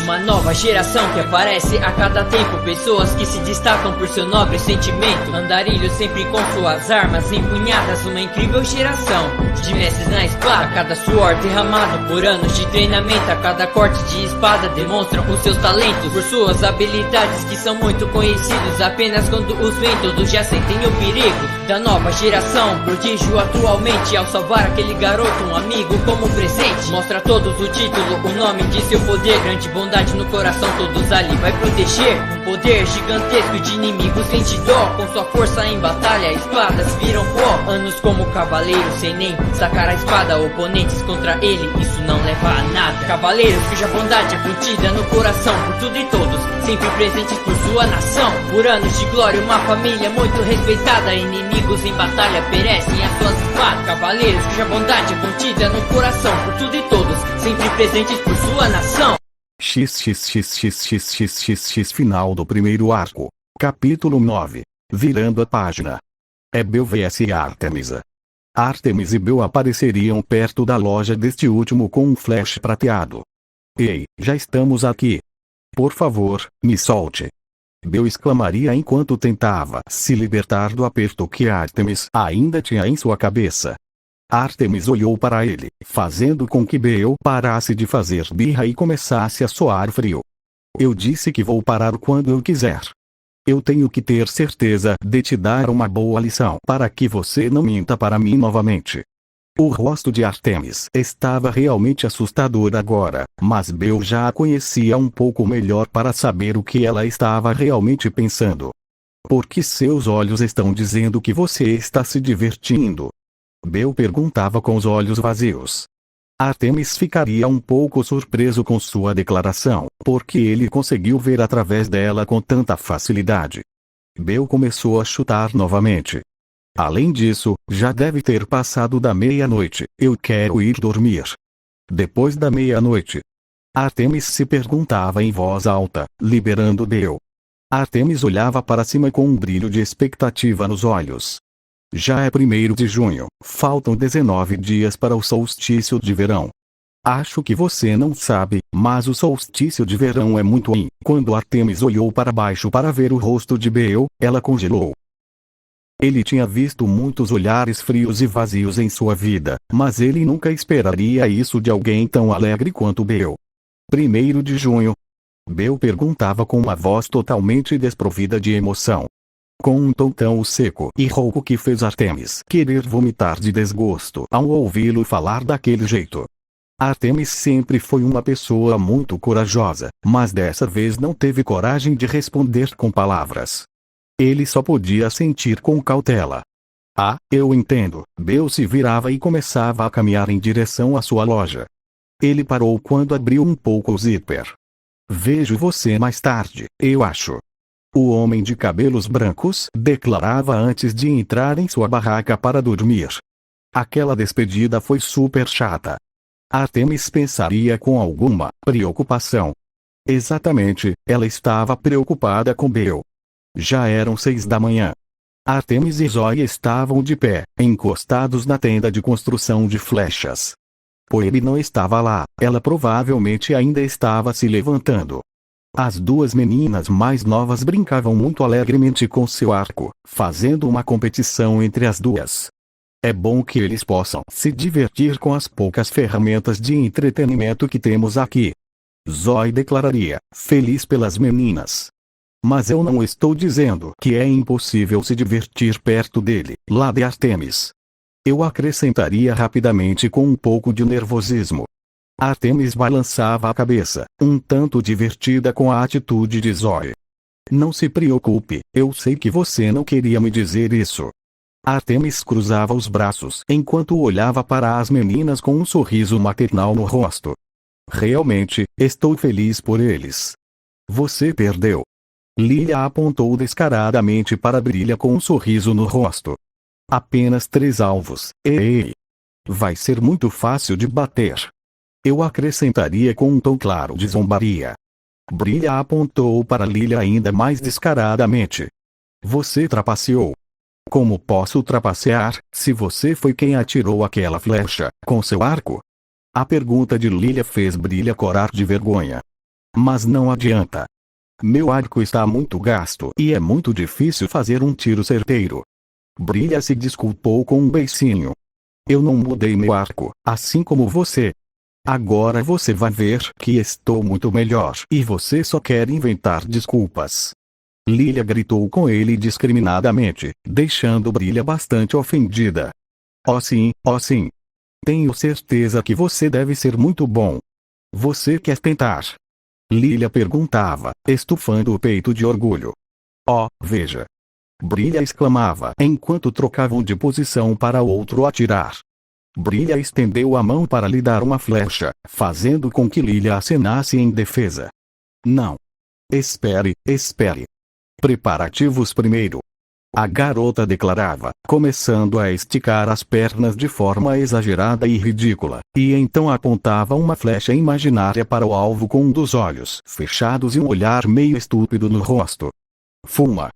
Uma nova geração que aparece a cada tempo. Pessoas que se destacam por seu nobre sentimento. Andarilhos sempre com suas armas empunhadas. Uma incrível geração de mestres na espada. A cada suor derramado por anos de treinamento, a cada corte de espada demonstram os seus talentos. Por suas habilidades que são muito conhecidos. Apenas quando os veem todos já sentem o perigo da nova geração. Prodígio atualmente ao salvar aquele garoto, um amigo como presente. Mostra a todos o título, o nome de seu poder. Grande bondade no coração, todos ali vai proteger. Um poder gigantesco de inimigos sente dó. Com sua força em batalha, espadas viram pó. Anos como cavaleiro, sem nem sacar a espada. Oponentes contra ele, isso não leva a nada. Cavaleiros cuja bondade é contida no coração. Por tudo e todos, sempre presentes por sua nação. Por anos de glória, uma família muito respeitada. Inimigos em batalha perecem as suas espadas. Cavaleiros cuja bondade é contida no coração. Por tudo e todos, sempre presentes por sua nação. XXXXXXX Final do primeiro arco. Capítulo 9. Virando a página. Bel vs Artemisa. Artemis e Bel apareceriam perto da loja deste último com um flash prateado. Ei, já estamos aqui. Por favor, me solte. Bel exclamaria enquanto tentava se libertar do aperto que Artemis ainda tinha em sua cabeça. Artemis olhou para ele, fazendo com que Bel parasse de fazer birra e começasse a soar frio. Eu disse que vou parar quando eu quiser. Eu tenho que ter certeza de te dar uma boa lição para que você não minta para mim novamente. O rosto de Artemis estava realmente assustador agora, mas Bel já a conhecia um pouco melhor para saber o que ela estava realmente pensando. Porque seus olhos estão dizendo que você está se divertindo? Bel perguntava com os olhos vazios. Artemis ficaria um pouco surpreso com sua declaração, porque ele conseguiu ver através dela com tanta facilidade. Bel começou a chutar novamente. Além disso, já deve ter passado da meia-noite. Eu quero ir dormir. Depois da meia-noite. Artemis se perguntava em voz alta, liberando Bel. Artemis olhava para cima com um brilho de expectativa nos olhos. Já é 1º de junho, faltam 19 dias para o solstício de verão. Acho que você não sabe, mas o solstício de verão é muito ruim. Quando Artemis olhou para baixo para ver o rosto de Bel, ela congelou. Ele tinha visto muitos olhares frios e vazios em sua vida, mas ele nunca esperaria isso de alguém tão alegre quanto Bel. 1º de junho? Bel perguntava com uma voz totalmente desprovida de emoção. Com um tom tão seco e rouco que fez Artemis querer vomitar de desgosto ao ouvi-lo falar daquele jeito. Artemis sempre foi uma pessoa muito corajosa, mas dessa vez não teve coragem de responder com palavras. Ele só podia sentir com cautela. Ah, eu entendo. Bel se virava e começava a caminhar em direção à sua loja. Ele parou quando abriu um pouco o zíper. Vejo você mais tarde, eu acho. O homem de cabelos brancos declarava antes de entrar em sua barraca para dormir. Aquela despedida foi super chata. Artemis pensaria com alguma preocupação. Exatamente, ela estava preocupada com Bel. Já eram 6 da manhã. Artemis e Zoe estavam de pé, encostados na tenda de construção de flechas. Pois ele não estava lá, ela provavelmente ainda estava se levantando. As duas meninas mais novas brincavam muito alegremente com seu arco, fazendo uma competição entre as duas. É bom que eles possam se divertir com as poucas ferramentas de entretenimento que temos aqui. Zoe declararia, feliz pelas meninas. Mas eu não estou dizendo que é impossível se divertir perto dele, lá de Artemis. Eu acrescentaria rapidamente com um pouco de nervosismo. Artemis balançava a cabeça, um tanto divertida com a atitude de Zoe. Não se preocupe, eu sei que você não queria me dizer isso. Artemis cruzava os braços enquanto olhava para as meninas com um sorriso maternal no rosto. Realmente, estou feliz por eles. Você perdeu. Lilia apontou descaradamente para Brilha com um sorriso no rosto. Apenas 3 alvos, ei. Vai ser muito fácil de bater. Eu acrescentaria com um tom claro de zombaria. Brilha apontou para Lilia ainda mais descaradamente. Você trapaceou. Como posso trapacear, se você foi quem atirou aquela flecha, com seu arco? A pergunta de Lilia fez Brilha corar de vergonha. Mas não adianta. Meu arco está muito gasto e é muito difícil fazer um tiro certeiro. Brilha se desculpou com um beicinho. Eu não mudei meu arco, assim como você. Agora você vai ver que estou muito melhor e você só quer inventar desculpas. Lilia gritou com ele discriminadamente, deixando Brilha bastante ofendida. Oh sim, oh sim. Tenho certeza que você deve ser muito bom. Você quer tentar? Lilia perguntava, estufando o peito de orgulho. Oh, veja. Brilha exclamava enquanto trocavam de posição para outro atirar. Brilha estendeu a mão para lhe dar uma flecha, fazendo com que Lilia acenasse em defesa. Não. Espere, espere. Preparativos primeiro. A garota declarava, começando a esticar as pernas de forma exagerada e ridícula, e então apontava uma flecha imaginária para o alvo com um dos olhos fechados e um olhar meio estúpido no rosto. Fuma!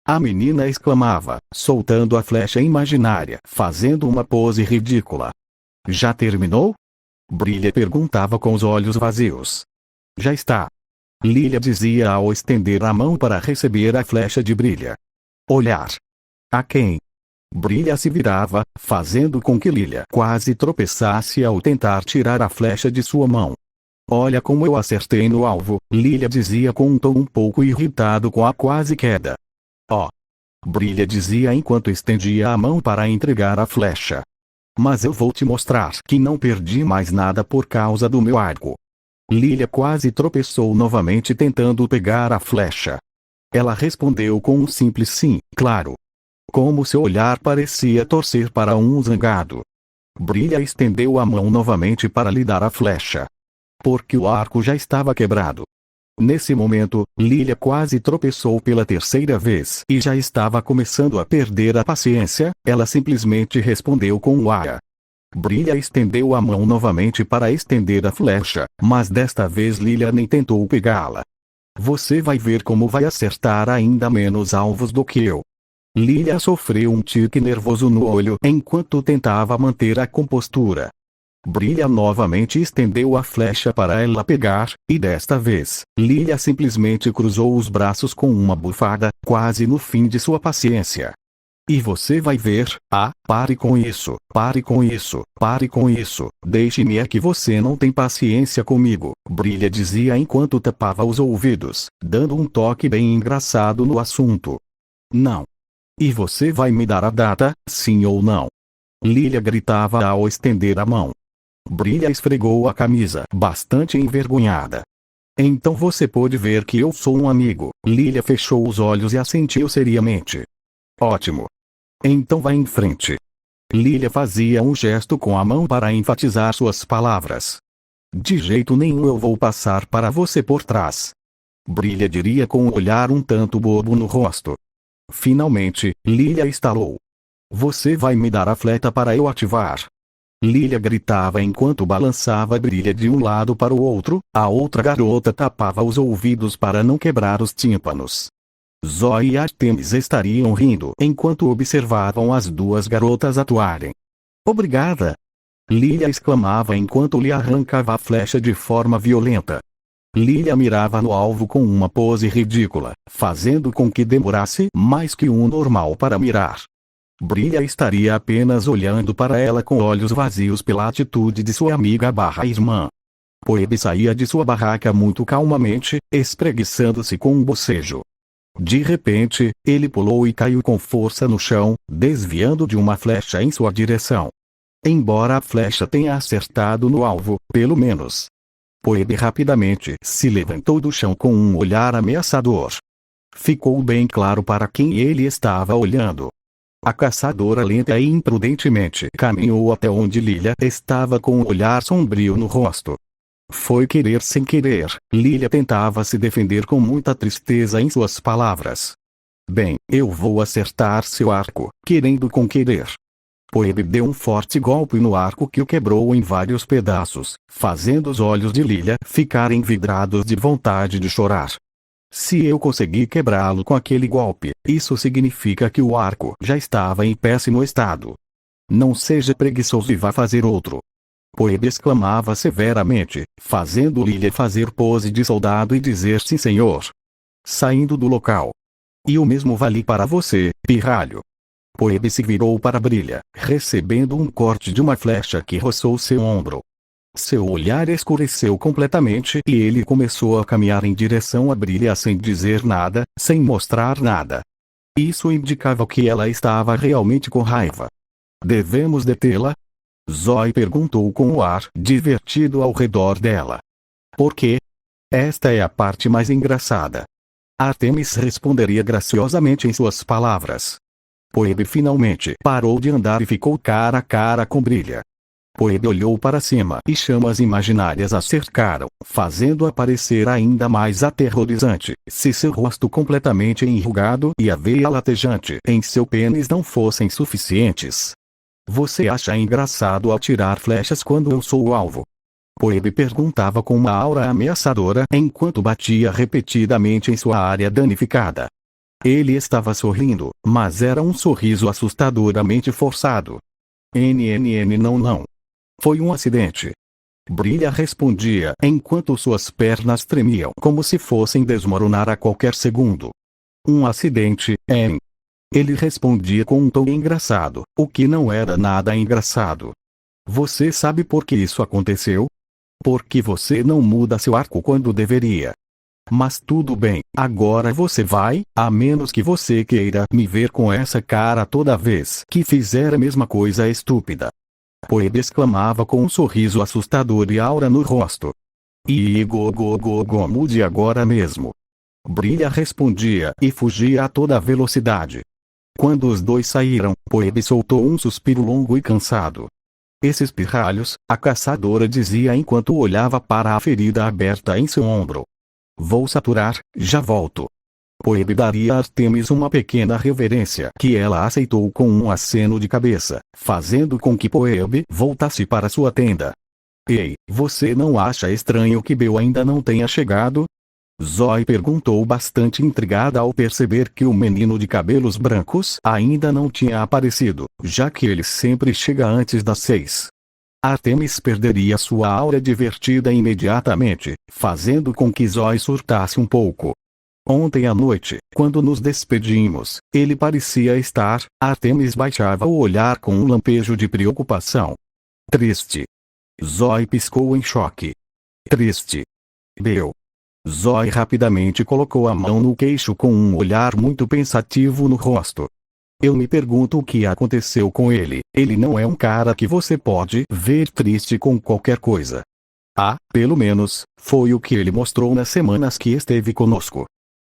A menina exclamava, soltando a flecha imaginária, fazendo uma pose ridícula. Já terminou? Brilha perguntava com os olhos vazios. Já está. Lilia dizia ao estender a mão para receber a flecha de Brilha. Olhar. A quem? Brilha se virava, fazendo com que Lilia quase tropeçasse ao tentar tirar a flecha de sua mão. Olha como eu acertei no alvo, Lilia dizia com um tom um pouco irritado com a quase queda. Oh! Brilha dizia enquanto estendia a mão para entregar a flecha. Mas eu vou te mostrar que não perdi mais nada por causa do meu arco. Lilia quase tropeçou novamente tentando pegar a flecha. Ela respondeu com um simples sim, claro. Como seu olhar parecia torcer para um zangado. Brilha estendeu a mão novamente para lhe dar a flecha. Porque o arco já estava quebrado. Nesse momento, Lilia quase tropeçou pela terceira vez e já estava começando a perder a paciência. Ela simplesmente respondeu com um "Uia". Brilha estendeu a mão novamente para estender a flecha, mas desta vez Lilia nem tentou pegá-la. Você vai ver como vai acertar ainda menos alvos do que eu. Lilia sofreu um tique nervoso no olho enquanto tentava manter a compostura. Brilha novamente estendeu a flecha para ela pegar, e desta vez, Lilia simplesmente cruzou os braços com uma bufada, quase no fim de sua paciência. E você vai ver, pare com isso, pare com isso, pare com isso, deixe-me é que você não tem paciência comigo, Brilha dizia enquanto tapava os ouvidos, dando um toque bem engraçado no assunto. Não. E você vai me dar a data, sim ou não? Lilia gritava ao estender a mão. Brilha esfregou a camisa, bastante envergonhada. Então você pode ver que eu sou um amigo. Lilia fechou os olhos e assentiu seriamente. Ótimo. Então vá em frente. Lilia fazia um gesto com a mão para enfatizar suas palavras. De jeito nenhum eu vou passar para você por trás. Brilha diria com um olhar um tanto bobo no rosto. Finalmente, Lilia estalou. Você vai me dar a flecha para eu ativar. Lilia gritava enquanto balançava Brilha de um lado para o outro, a outra garota tapava os ouvidos para não quebrar os tímpanos. Zoe e Artemis estariam rindo enquanto observavam as duas garotas atuarem. Obrigada! Lilia exclamava enquanto lhe arrancava a flecha de forma violenta. Lilia mirava no alvo com uma pose ridícula, fazendo com que demorasse mais que um normal para mirar. Brilha estaria apenas olhando para ela com olhos vazios pela atitude de sua amiga/irmã. Poebe saía de sua barraca muito calmamente, espreguiçando-se com um bocejo. De repente, ele pulou e caiu com força no chão, desviando de uma flecha em sua direção. Embora a flecha tenha acertado no alvo, pelo menos. Poebe rapidamente se levantou do chão com um olhar ameaçador. Ficou bem claro para quem ele estava olhando. A caçadora lenta e imprudentemente caminhou até onde Lilia estava com um olhar sombrio no rosto. Foi querer sem querer, Lilia tentava se defender com muita tristeza em suas palavras. Bem, eu vou acertar seu arco, querendo com querer. Poebe deu um forte golpe no arco que o quebrou em vários pedaços, fazendo os olhos de Lilia ficarem vidrados de vontade de chorar. Se eu consegui quebrá-lo com aquele golpe, isso significa que o arco já estava em péssimo estado. Não seja preguiçoso e vá fazer outro. Poebe exclamava severamente, fazendo Lilia fazer pose de soldado e dizer sim senhor. Saindo do local. E o mesmo vale para você, pirralho. Poebe se virou para Brilha, recebendo um corte de uma flecha que roçou seu ombro. Seu olhar escureceu completamente e ele começou a caminhar em direção a Brilha sem dizer nada, sem mostrar nada. Isso indicava que ela estava realmente com raiva. Devemos detê-la? Zoe perguntou com o ar divertido ao redor dela. Por quê? Esta é a parte mais engraçada. Artemis responderia graciosamente em suas palavras. Poebe finalmente parou de andar e ficou cara a cara com Brilha. Poebe olhou para cima e chamas imaginárias a cercaram, fazendo-a parecer ainda mais aterrorizante, se seu rosto completamente enrugado e a veia latejante em seu pênis não fossem suficientes. Você acha engraçado atirar flechas quando eu sou o alvo? Poebe perguntava com uma aura ameaçadora enquanto batia repetidamente em sua área danificada. Ele estava sorrindo, mas era um sorriso assustadoramente forçado. Não. Foi um acidente. Brilha respondia enquanto suas pernas tremiam como se fossem desmoronar a qualquer segundo. Um acidente, N. Ele respondia com um tom engraçado, o que não era nada engraçado. Você sabe por que isso aconteceu? Porque você não muda seu arco quando deveria. Mas tudo bem, agora você vai, a menos que você queira me ver com essa cara toda vez que fizer a mesma coisa estúpida. Poebe exclamava com um sorriso assustador e aura no rosto. Mude agora mesmo. Brilha respondia e fugia a toda velocidade. Quando os dois saíram, Poebe soltou um suspiro longo e cansado. Esses pirralhos, a caçadora dizia enquanto olhava para a ferida aberta em seu ombro. Vou saturar, já volto. Poebe daria a Artemis uma pequena reverência que ela aceitou com um aceno de cabeça, fazendo com que Poebe voltasse para sua tenda. Ei, você não acha estranho que Bel ainda não tenha chegado? Zoe perguntou bastante intrigada ao perceber que o menino de cabelos brancos ainda não tinha aparecido, já que ele sempre chega antes das 6. Artemis perderia sua aura divertida imediatamente, fazendo com que Zoe surtasse um pouco. Ontem à noite, quando nos despedimos, ele parecia estar. Artemis baixava o olhar com um lampejo de preocupação. Triste. Zoe piscou em choque. Triste. Bel. Zoe rapidamente colocou a mão no queixo com um olhar muito pensativo no rosto. Eu me pergunto o que aconteceu com ele. Ele não é um cara que você pode ver triste com qualquer coisa. Pelo menos, foi o que ele mostrou nas semanas que esteve conosco.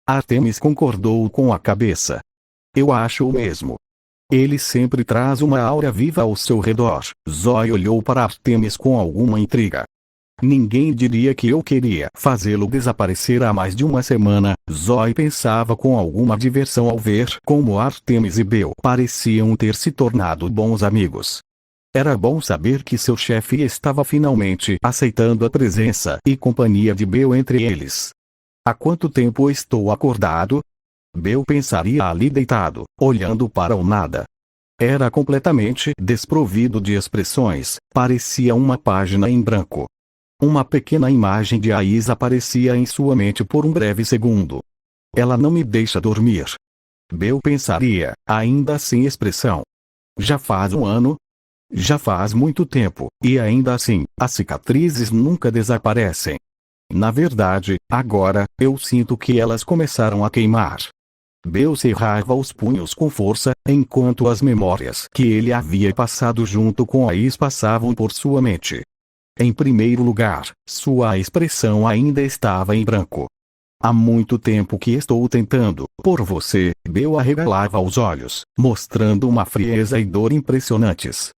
Artemis concordou com a cabeça. Eu acho o mesmo. Ele sempre traz uma aura viva ao seu redor. Zoe olhou para Artemis com alguma intriga. Ninguém diria que eu queria fazê-lo desaparecer há mais de uma semana. Zoe pensava com alguma diversão ao ver como Artemis e Bel pareciam ter se tornado bons amigos. Era bom saber que seu chefe estava finalmente aceitando a presença e companhia de Bel entre eles. Há quanto tempo estou acordado? Bel pensaria ali deitado, olhando para o nada. Era completamente desprovido de expressões, parecia uma página em branco. Uma pequena imagem de Ais aparecia em sua mente por um breve segundo. Ela não me deixa dormir. Bel pensaria, ainda sem expressão. Já faz um ano? Já faz muito tempo, e ainda assim, as cicatrizes nunca desaparecem. Na verdade, agora, eu sinto que elas começaram a queimar. Bel cerrava os punhos com força, enquanto as memórias que ele havia passado junto com Ais passavam por sua mente. Em primeiro lugar, sua expressão ainda estava em branco. Há muito tempo que estou tentando, por você, Bel arregalava os olhos, mostrando uma frieza e dor impressionantes.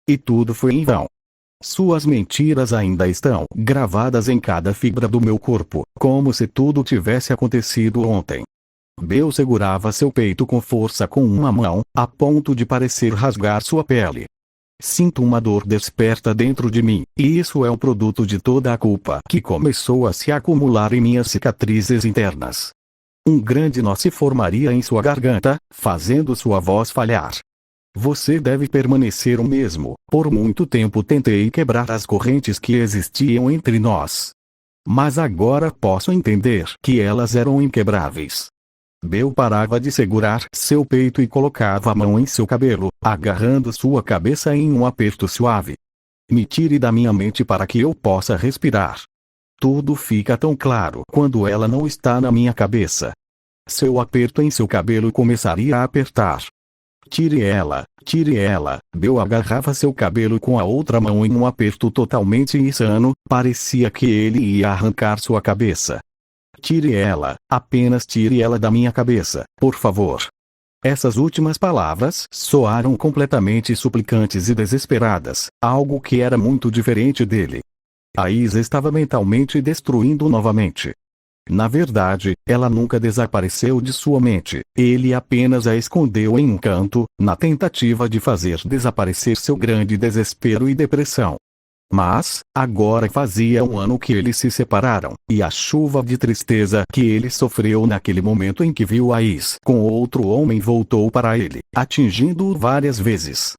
E tudo foi em vão. Suas mentiras ainda estão gravadas em cada fibra do meu corpo, como se tudo tivesse acontecido ontem. Bel segurava seu peito com força com uma mão, a ponto de parecer rasgar sua pele. Sinto uma dor desperta dentro de mim, e isso é o produto de toda a culpa que começou a se acumular em minhas cicatrizes internas. Um grande nó se formaria em sua garganta, fazendo sua voz falhar. Você deve permanecer o mesmo. Por muito tempo tentei quebrar as correntes que existiam entre nós. Mas agora posso entender que elas eram inquebráveis. Bill parava de segurar seu peito e colocava a mão em seu cabelo, agarrando sua cabeça em um aperto suave. Me tire da minha mente para que eu possa respirar. Tudo fica tão claro quando ela não está na minha cabeça. Seu aperto em seu cabelo começaria a apertar. Tire ela, tire ela. Bill agarrava seu cabelo com a outra mão em um aperto totalmente insano, parecia que ele ia arrancar sua cabeça. Tire ela, apenas tire ela da minha cabeça, por favor. Essas últimas palavras soaram completamente suplicantes e desesperadas, algo que era muito diferente dele. A Isa estava mentalmente destruindo novamente. Na verdade, ela nunca desapareceu de sua mente, ele apenas a escondeu em um canto, na tentativa de fazer desaparecer seu grande desespero e depressão. Mas, agora fazia um ano que eles se separaram, e a chuva de tristeza que ele sofreu naquele momento em que viu a Is com outro homem voltou para ele, atingindo-o várias vezes.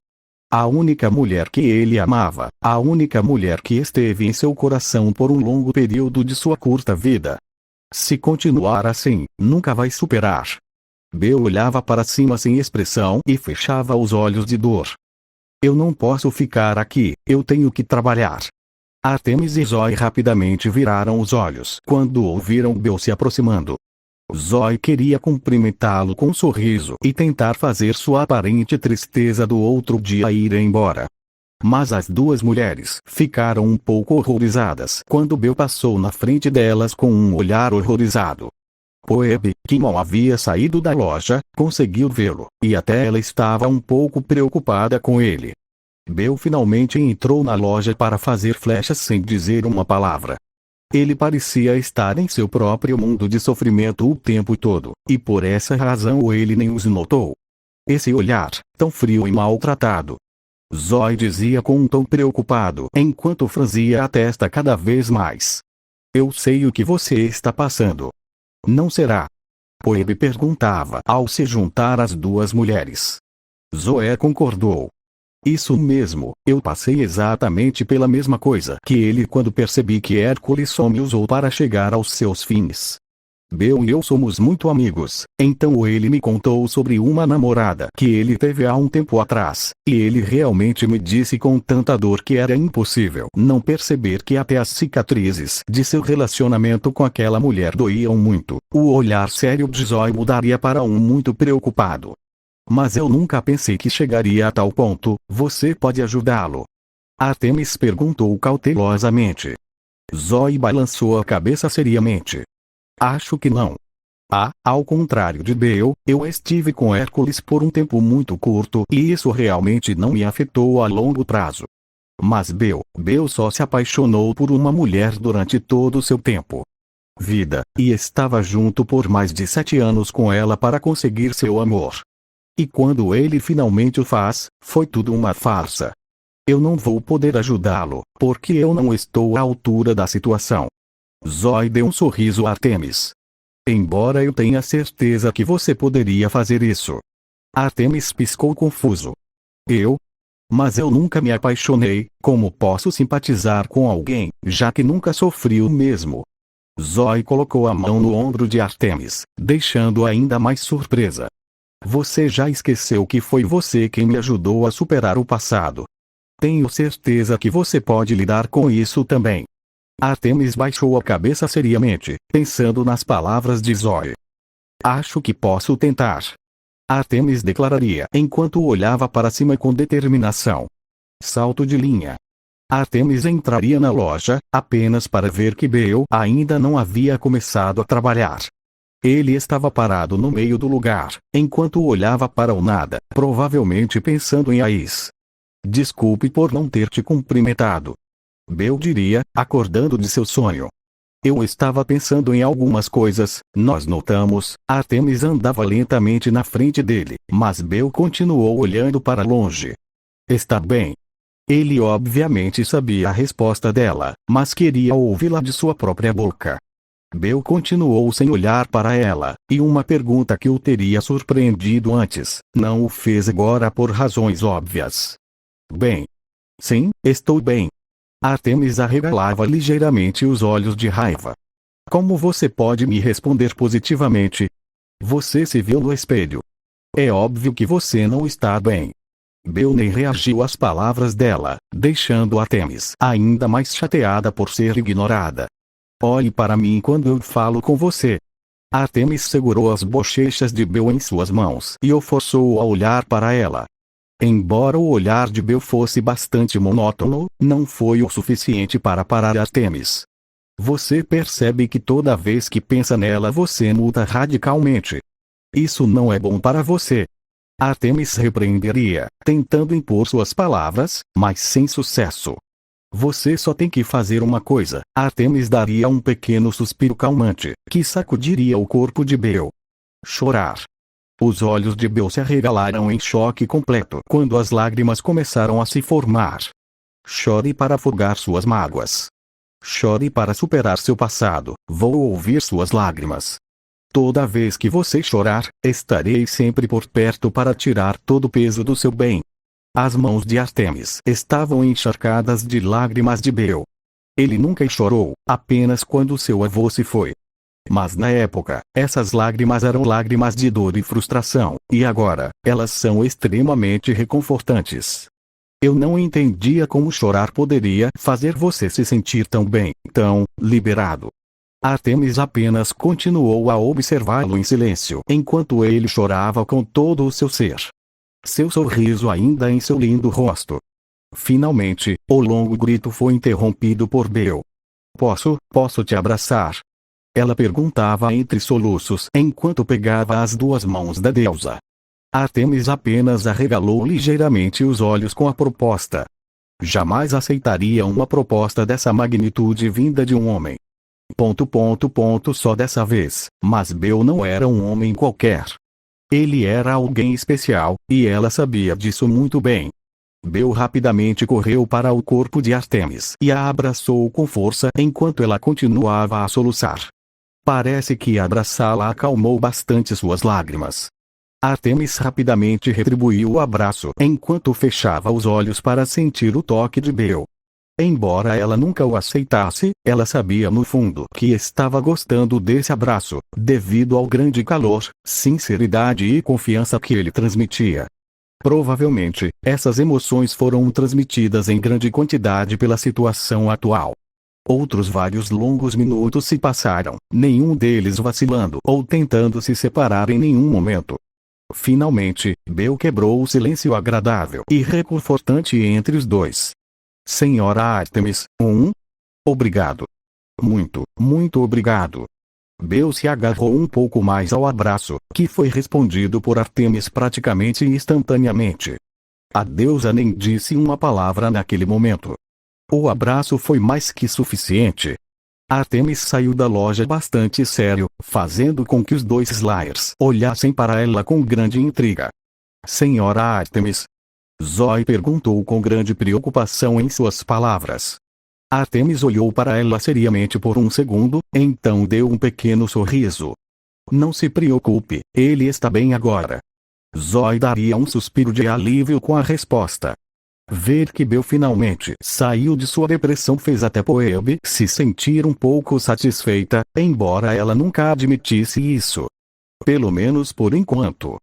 A única mulher que ele amava, a única mulher que esteve em seu coração por um longo período de sua curta vida. Se continuar assim, nunca vai superar. Bill olhava para cima sem expressão e fechava os olhos de dor. Eu não posso ficar aqui, eu tenho que trabalhar. Artemis e Zoe rapidamente viraram os olhos quando ouviram Bill se aproximando. Zoe queria cumprimentá-lo com um sorriso e tentar fazer sua aparente tristeza do outro dia ir embora. Mas as duas mulheres ficaram um pouco horrorizadas quando Bill passou na frente delas com um olhar horrorizado. Phoebe, que mal havia saído da loja, conseguiu vê-lo, e até ela estava um pouco preocupada com ele. Bill finalmente entrou na loja para fazer flechas sem dizer uma palavra. Ele parecia estar em seu próprio mundo de sofrimento o tempo todo, e por essa razão ele nem os notou. Esse olhar, tão frio e maltratado. Zoe dizia com um tom preocupado enquanto franzia a testa cada vez mais. Eu sei o que você está passando. Não será? Phoebe perguntava ao se juntar às duas mulheres. Zoe concordou. Isso mesmo, eu passei exatamente pela mesma coisa que ele quando percebi que Hércules só me usou para chegar aos seus fins. Bill e eu somos muito amigos, então ele me contou sobre uma namorada que ele teve há um tempo atrás, e ele realmente me disse com tanta dor que era impossível não perceber que até as cicatrizes de seu relacionamento com aquela mulher doíam muito. O olhar sério de Zoe mudaria para um muito preocupado. Mas eu nunca pensei que chegaria a tal ponto. Você pode ajudá-lo? Artemis perguntou cautelosamente. Zoe balançou a cabeça seriamente. Acho que não. Ao contrário de Bill, eu estive com Hércules por um tempo muito curto e isso realmente não me afetou a longo prazo. Mas Bill só se apaixonou por uma mulher durante todo o seu tempo. Vida, e estava junto por mais de 7 anos com ela para conseguir seu amor. E quando ele finalmente o faz, foi tudo uma farsa. Eu não vou poder ajudá-lo, porque eu não estou à altura da situação. Zoe deu um sorriso a Artemis. Embora eu tenha certeza que você poderia fazer isso. Artemis piscou confuso. Eu? Mas eu nunca me apaixonei, como posso simpatizar com alguém, já que nunca sofri o mesmo? Zoe colocou a mão no ombro de Artemis, deixando-a ainda mais surpresa. Você já esqueceu que foi você quem me ajudou a superar o passado. Tenho certeza que você pode lidar com isso também. Artemis baixou a cabeça seriamente, pensando nas palavras de Zoe. Acho que posso tentar. Artemis declararia enquanto olhava para cima com determinação. Salto de linha. Artemis entraria na loja, apenas para ver que Bill ainda não havia começado a trabalhar. Ele estava parado no meio do lugar, enquanto olhava para o nada, provavelmente pensando em Ais. Desculpe por não ter te cumprimentado. Bill diria, acordando de seu sonho. Eu estava pensando em algumas coisas. Nós notamos, Artemis andava lentamente na frente dele, mas Bill continuou olhando para longe. Está bem. Ele obviamente sabia a resposta dela, mas queria ouvi-la de sua própria boca. Bel continuou sem olhar para ela, e uma pergunta que o teria surpreendido antes, não o fez agora por razões óbvias. Bem. Sim, estou bem. Artemis arregalava ligeiramente os olhos de raiva. Como você pode me responder positivamente? Você se viu no espelho. É óbvio que você não está bem. Bel nem reagiu às palavras dela, deixando Artemis ainda mais chateada por ser ignorada. Olhe para mim quando eu falo com você. Artemis segurou as bochechas de Bel em suas mãos e o forçou a olhar para ela. Embora o olhar de Bel fosse bastante monótono, não foi o suficiente para parar Artemis. Você percebe que toda vez que pensa nela você muda radicalmente. Isso não é bom para você. Artemis repreenderia, tentando impor suas palavras, mas sem sucesso. Você só tem que fazer uma coisa. Artemis daria um pequeno suspiro calmante, que sacudiria o corpo de Bel. Chorar. Os olhos de Bel se arregalaram em choque completo quando as lágrimas começaram a se formar. Chore para afogar suas mágoas. Chore para superar seu passado. Vou ouvir suas lágrimas. Toda vez que você chorar, estarei sempre por perto para tirar todo o peso do seu bem. As mãos de Artemis estavam encharcadas de lágrimas de Bel. Ele nunca chorou, apenas quando seu avô se foi. Mas na época, essas lágrimas eram lágrimas de dor e frustração, e agora, elas são extremamente reconfortantes. Eu não entendia como chorar poderia fazer você se sentir tão bem, tão liberado. Artemis apenas continuou a observá-lo em silêncio enquanto ele chorava com todo o seu ser. Seu sorriso ainda em seu lindo rosto. Finalmente, o longo grito foi interrompido por Bel. Posso te abraçar? Ela perguntava entre soluços enquanto pegava as duas mãos da deusa. Artemis apenas arregalou ligeiramente os olhos com a proposta. Jamais aceitaria uma proposta dessa magnitude vinda de um homem. Só dessa vez, mas Bel não era um homem qualquer. Ele era alguém especial, e ela sabia disso muito bem. Bel rapidamente correu para o corpo de Artemis e a abraçou com força enquanto ela continuava a soluçar. Parece que abraçá-la acalmou bastante suas lágrimas. Artemis rapidamente retribuiu o abraço enquanto fechava os olhos para sentir o toque de Bel. Embora ela nunca o aceitasse, ela sabia no fundo que estava gostando desse abraço, devido ao grande calor, sinceridade e confiança que ele transmitia. Provavelmente, essas emoções foram transmitidas em grande quantidade pela situação atual. Outros vários longos minutos se passaram, nenhum deles vacilando ou tentando se separar em nenhum momento. Finalmente, Bel quebrou o silêncio agradável e reconfortante entre os dois. Senhora Artemis, Obrigado. Muito obrigado. Bel se agarrou um pouco mais ao abraço, que foi respondido por Artemis praticamente instantaneamente. A deusa nem disse uma palavra naquele momento. O abraço foi mais que suficiente. Artemis saiu da loja bastante sério, fazendo com que os dois Slayers olhassem para ela com grande intriga. Senhora Artemis? Zoe perguntou com grande preocupação em suas palavras. Artemis olhou para ela seriamente por um segundo, então deu um pequeno sorriso. Não se preocupe, ele está bem agora. Zoe daria um suspiro de alívio com a resposta. Ver que Bel finalmente saiu de sua depressão fez até Phoebe se sentir um pouco satisfeita, embora ela nunca admitisse isso. Pelo menos por enquanto.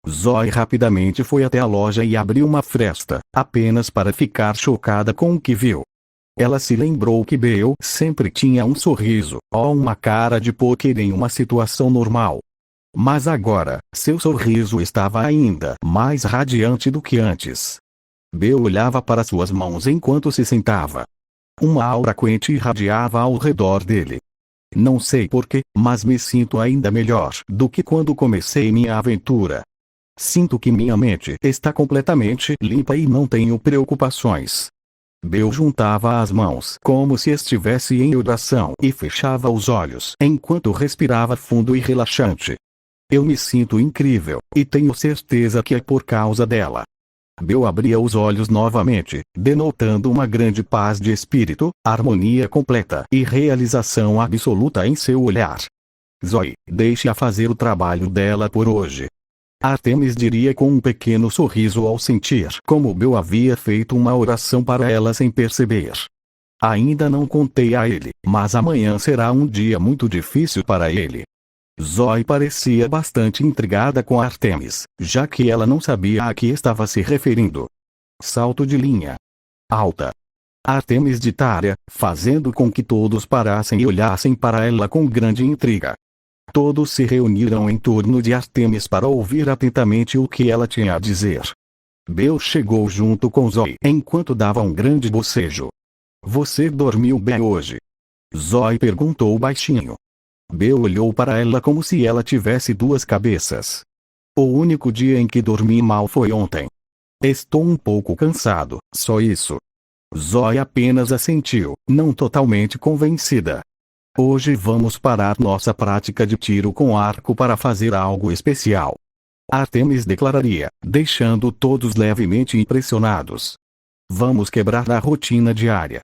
Zoe rapidamente foi até a loja e abriu uma fresta, apenas para ficar chocada com o que viu. Ela se lembrou que Bel sempre tinha um sorriso, ou uma cara de pôquer em uma situação normal. Mas agora, seu sorriso estava ainda mais radiante do que antes. Bel olhava para suas mãos enquanto se sentava. Uma aura quente irradiava ao redor dele. Não sei porquê, mas me sinto ainda melhor do que quando comecei minha aventura. Sinto que minha mente está completamente limpa e não tenho preocupações. Bel juntava as mãos como se estivesse em oração e fechava os olhos enquanto respirava fundo e relaxante. Eu me sinto incrível, e tenho certeza que é por causa dela. Bel abria os olhos novamente, denotando uma grande paz de espírito, harmonia completa e realização absoluta em seu olhar. Zoe, deixe-a fazer o trabalho dela por hoje. Artemis diria com um pequeno sorriso ao sentir como Bel havia feito uma oração para ela sem perceber. Ainda não contei a ele, mas amanhã será um dia muito difícil para ele. Zoe parecia bastante intrigada com Artemis, já que ela não sabia a que estava se referindo. Salto de linha. Alta. Artemis ditara, fazendo com que todos parassem e olhassem para ela com grande intriga. Todos se reuniram em torno de Artemis para ouvir atentamente o que ela tinha a dizer. Bel chegou junto com Zoe enquanto dava um grande bocejo. Você dormiu bem hoje? Zoe perguntou baixinho. Bel olhou para ela como se ela tivesse duas cabeças. O único dia em que dormi mal foi ontem. Estou um pouco cansado, só isso. Zoe apenas assentiu, não totalmente convencida. Hoje vamos parar nossa prática de tiro com arco para fazer algo especial. Artemis declararia, deixando todos levemente impressionados. Vamos quebrar a rotina diária.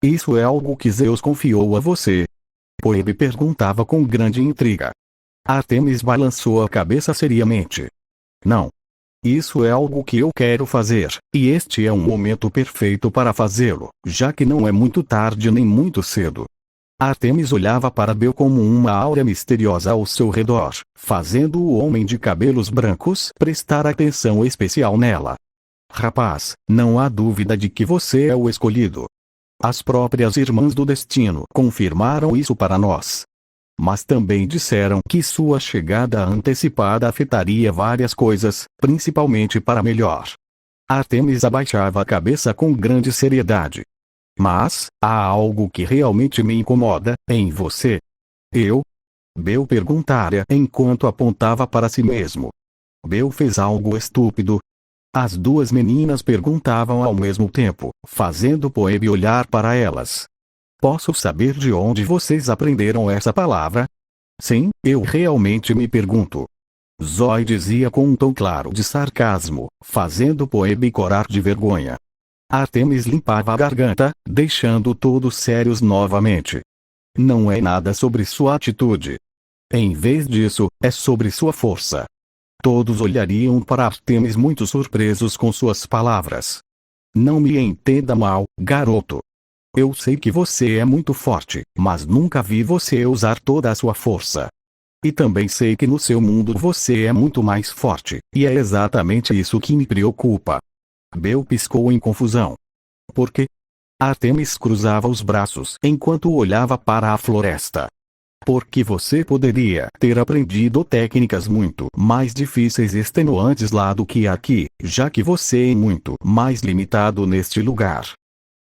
Isso é algo que Zeus confiou a você? Poebe perguntava com grande intriga. Artemis balançou a cabeça seriamente. Não. Isso é algo que eu quero fazer, e este é um momento perfeito para fazê-lo, já que não é muito tarde nem muito cedo. Artemis olhava para Bel como uma aura misteriosa ao seu redor, fazendo o homem de cabelos brancos prestar atenção especial nela. Rapaz, não há dúvida de que você é o escolhido. As próprias irmãs do destino confirmaram isso para nós. Mas também disseram que sua chegada antecipada afetaria várias coisas, principalmente para melhor. Artemis abaixava a cabeça com grande seriedade. Mas, há algo que realmente me incomoda, em você. Eu? Bel perguntara enquanto apontava para si mesmo. Bel fez algo estúpido. As duas meninas perguntavam ao mesmo tempo, fazendo Poebe olhar para elas. Posso saber de onde vocês aprenderam essa palavra? Sim, eu realmente me pergunto. Zoe dizia com um tom claro de sarcasmo, fazendo Poebe corar de vergonha. Artemis limpava a garganta, deixando todos sérios novamente. Não é nada sobre sua atitude. Em vez disso, é sobre sua força. Todos olhariam para Artemis muito surpresos com suas palavras. Não me entenda mal, garoto. Eu sei que você é muito forte, mas nunca vi você usar toda a sua força. E também sei que no seu mundo você é muito mais forte, e é exatamente isso que me preocupa. Bel piscou em confusão. Por quê? Artemis cruzava os braços enquanto olhava para a floresta. Porque você poderia ter aprendido técnicas muito mais difíceis e extenuantes lá do que aqui, já que você é muito mais limitado neste lugar.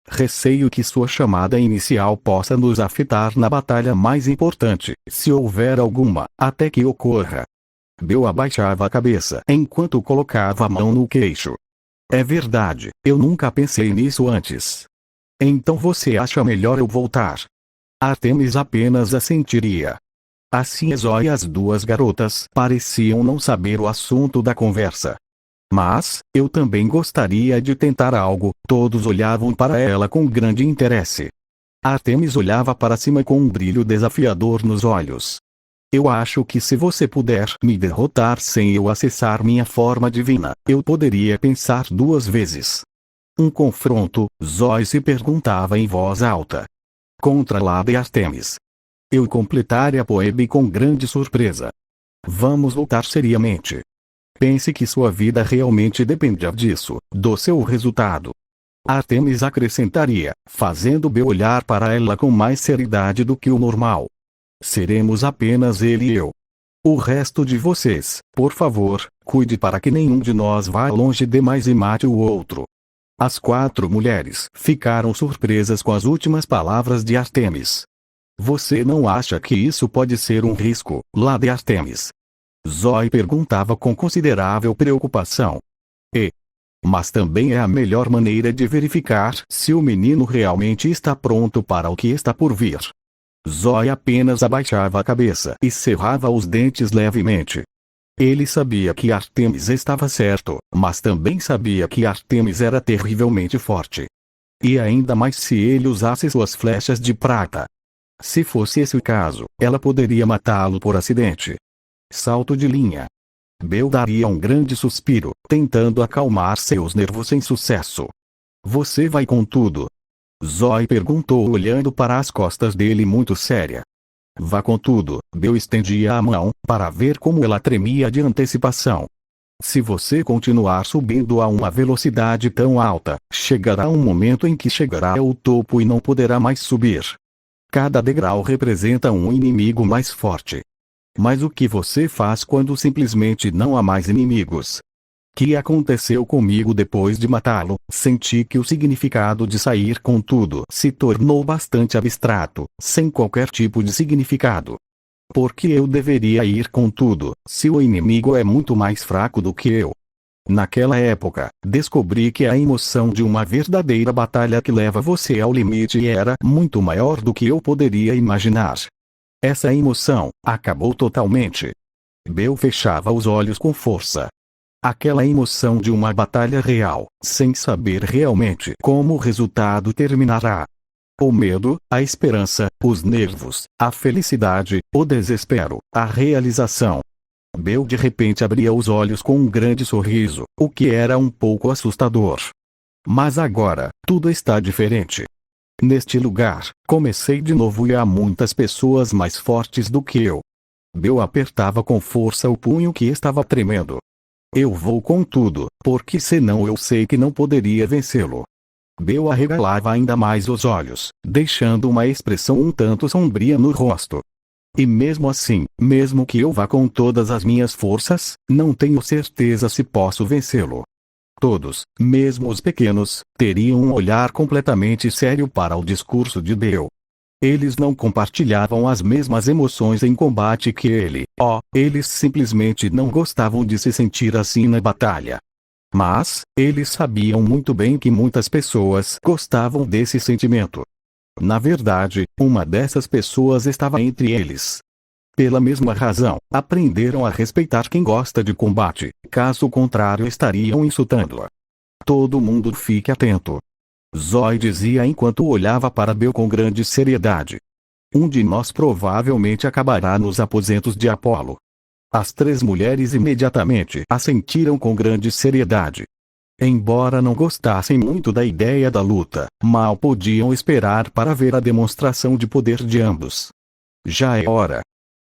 Receio que sua chamada inicial possa nos afetar na batalha mais importante, se houver alguma, até que ocorra. Bel abaixava a cabeça enquanto colocava a mão no queixo. É verdade, eu nunca pensei nisso antes. Então você acha melhor eu voltar? Artemis apenas assentiria. Assim Zoe e as duas garotas pareciam não saber o assunto da conversa. Mas, eu também gostaria de tentar algo. Todos olhavam para ela com grande interesse. Artemis olhava para cima com um brilho desafiador nos olhos. Eu acho que se você puder me derrotar sem eu acessar minha forma divina, eu poderia pensar duas vezes. Um confronto, Zoe se perguntava em voz alta. Contra Lada e Artemis. Eu completaria Poebe com grande surpresa. Vamos lutar seriamente. Pense que sua vida realmente depende disso, do seu resultado. Artemis acrescentaria, fazendo Bel olhar para ela com mais seriedade do que o normal. Seremos apenas ele e eu. O resto de vocês, por favor, cuide para que nenhum de nós vá longe demais e mate o outro. As quatro mulheres ficaram surpresas com as últimas palavras de Artemis. Você não acha que isso pode ser um risco, Lada e Artemis? Zoe perguntava com considerável preocupação. Mas também é a melhor maneira de verificar se o menino realmente está pronto para o que está por vir. Zoe apenas abaixava a cabeça e cerrava os dentes levemente. Ele sabia que Ártemis estava certo, mas também sabia que Ártemis era terrivelmente forte. E ainda mais se ele usasse suas flechas de prata. Se fosse esse o caso, ela poderia matá-lo por acidente. Salto de linha. Bel daria um grande suspiro, tentando acalmar seus nervos sem sucesso. Você vai com tudo? Zoe perguntou olhando para as costas dele muito séria. Vá com tudo. Bel estendia a mão, para ver como ela tremia de antecipação. Se você continuar subindo a uma velocidade tão alta, chegará um momento em que chegará ao topo e não poderá mais subir. Cada degrau representa um inimigo mais forte. Mas o que você faz quando simplesmente não há mais inimigos? Que aconteceu comigo depois de matá-lo? Senti que o significado de sair com tudo se tornou bastante abstrato, sem qualquer tipo de significado. Por que eu deveria ir com tudo, se o inimigo é muito mais fraco do que eu? Naquela época, descobri que a emoção de uma verdadeira batalha que leva você ao limite era muito maior do que eu poderia imaginar. Essa emoção acabou totalmente. Bel fechava os olhos com força. Aquela emoção de uma batalha real, sem saber realmente como o resultado terminará. O medo, a esperança, os nervos, a felicidade, o desespero, a realização. Bel de repente abria os olhos com um grande sorriso, o que era um pouco assustador. Mas agora, tudo está diferente. Neste lugar, comecei de novo e há muitas pessoas mais fortes do que eu. Bel apertava com força o punho que estava tremendo. Eu vou com tudo, porque senão eu sei que não poderia vencê-lo. Bel arregalava ainda mais os olhos, deixando uma expressão um tanto sombria no rosto. E mesmo assim, mesmo que eu vá com todas as minhas forças, não tenho certeza se posso vencê-lo. Todos, mesmo os pequenos, teriam um olhar completamente sério para o discurso de Bel. Eles não compartilhavam as mesmas emoções em combate que ele. Eles simplesmente não gostavam de se sentir assim na batalha. Mas, eles sabiam muito bem que muitas pessoas gostavam desse sentimento. Na verdade, uma dessas pessoas estava entre eles. Pela mesma razão, aprenderam a respeitar quem gosta de combate, caso contrário estariam insultando-a. Todo mundo fique atento. Zoe dizia enquanto olhava para Bel com grande seriedade. Um de nós provavelmente acabará nos aposentos de Apolo. As três mulheres imediatamente assentiram com grande seriedade. Embora não gostassem muito da ideia da luta, mal podiam esperar para ver a demonstração de poder de ambos. Já é hora.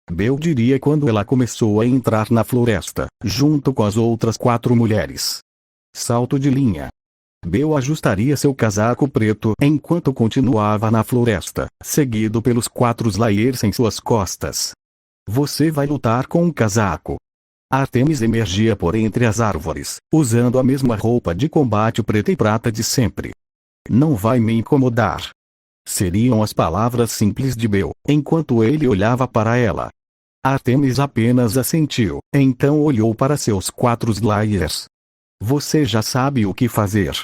Bel diria quando ela começou a entrar na floresta, junto com as outras 4 mulheres. Salto de linha. Bel ajustaria seu casaco preto enquanto continuava na floresta, seguido pelos 4 slayers em suas costas. Você vai lutar com um casaco. Ártemis emergia por entre as árvores, usando a mesma roupa de combate preta e prata de sempre. Não vai me incomodar. Seriam as palavras simples de Bel, enquanto ele olhava para ela. Ártemis apenas assentiu, então olhou para seus 4 slayers. Você já sabe o que fazer.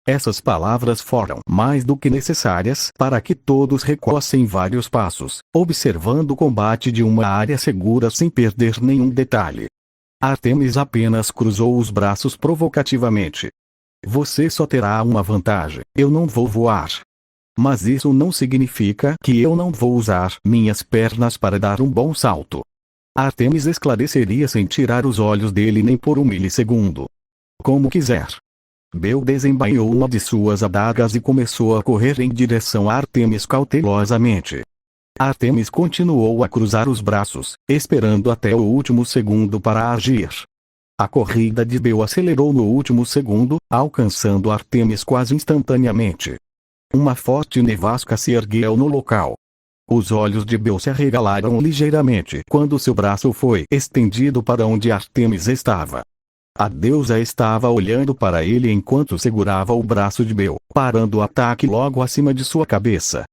Essas palavras foram mais do que necessárias para que todos recuassem vários passos, observando o combate de uma área segura sem perder nenhum detalhe. Ártemis apenas cruzou os braços provocativamente. Você só terá uma vantagem, eu não vou voar. Mas isso não significa que eu não vou usar minhas pernas para dar um bom salto. Ártemis esclareceria sem tirar os olhos dele nem por um milissegundo. Como quiser. Bel desembainhou uma de suas adagas e começou a correr em direção a Ártemis cautelosamente. Ártemis continuou a cruzar os braços, esperando até o último segundo para agir. A corrida de Bel acelerou no último segundo, alcançando Ártemis quase instantaneamente. Uma forte nevasca se ergueu no local. Os olhos de Bel se arregalaram ligeiramente quando seu braço foi estendido para onde Ártemis estava. A deusa estava olhando para ele enquanto segurava o braço de Bel, parando o ataque logo acima de sua cabeça.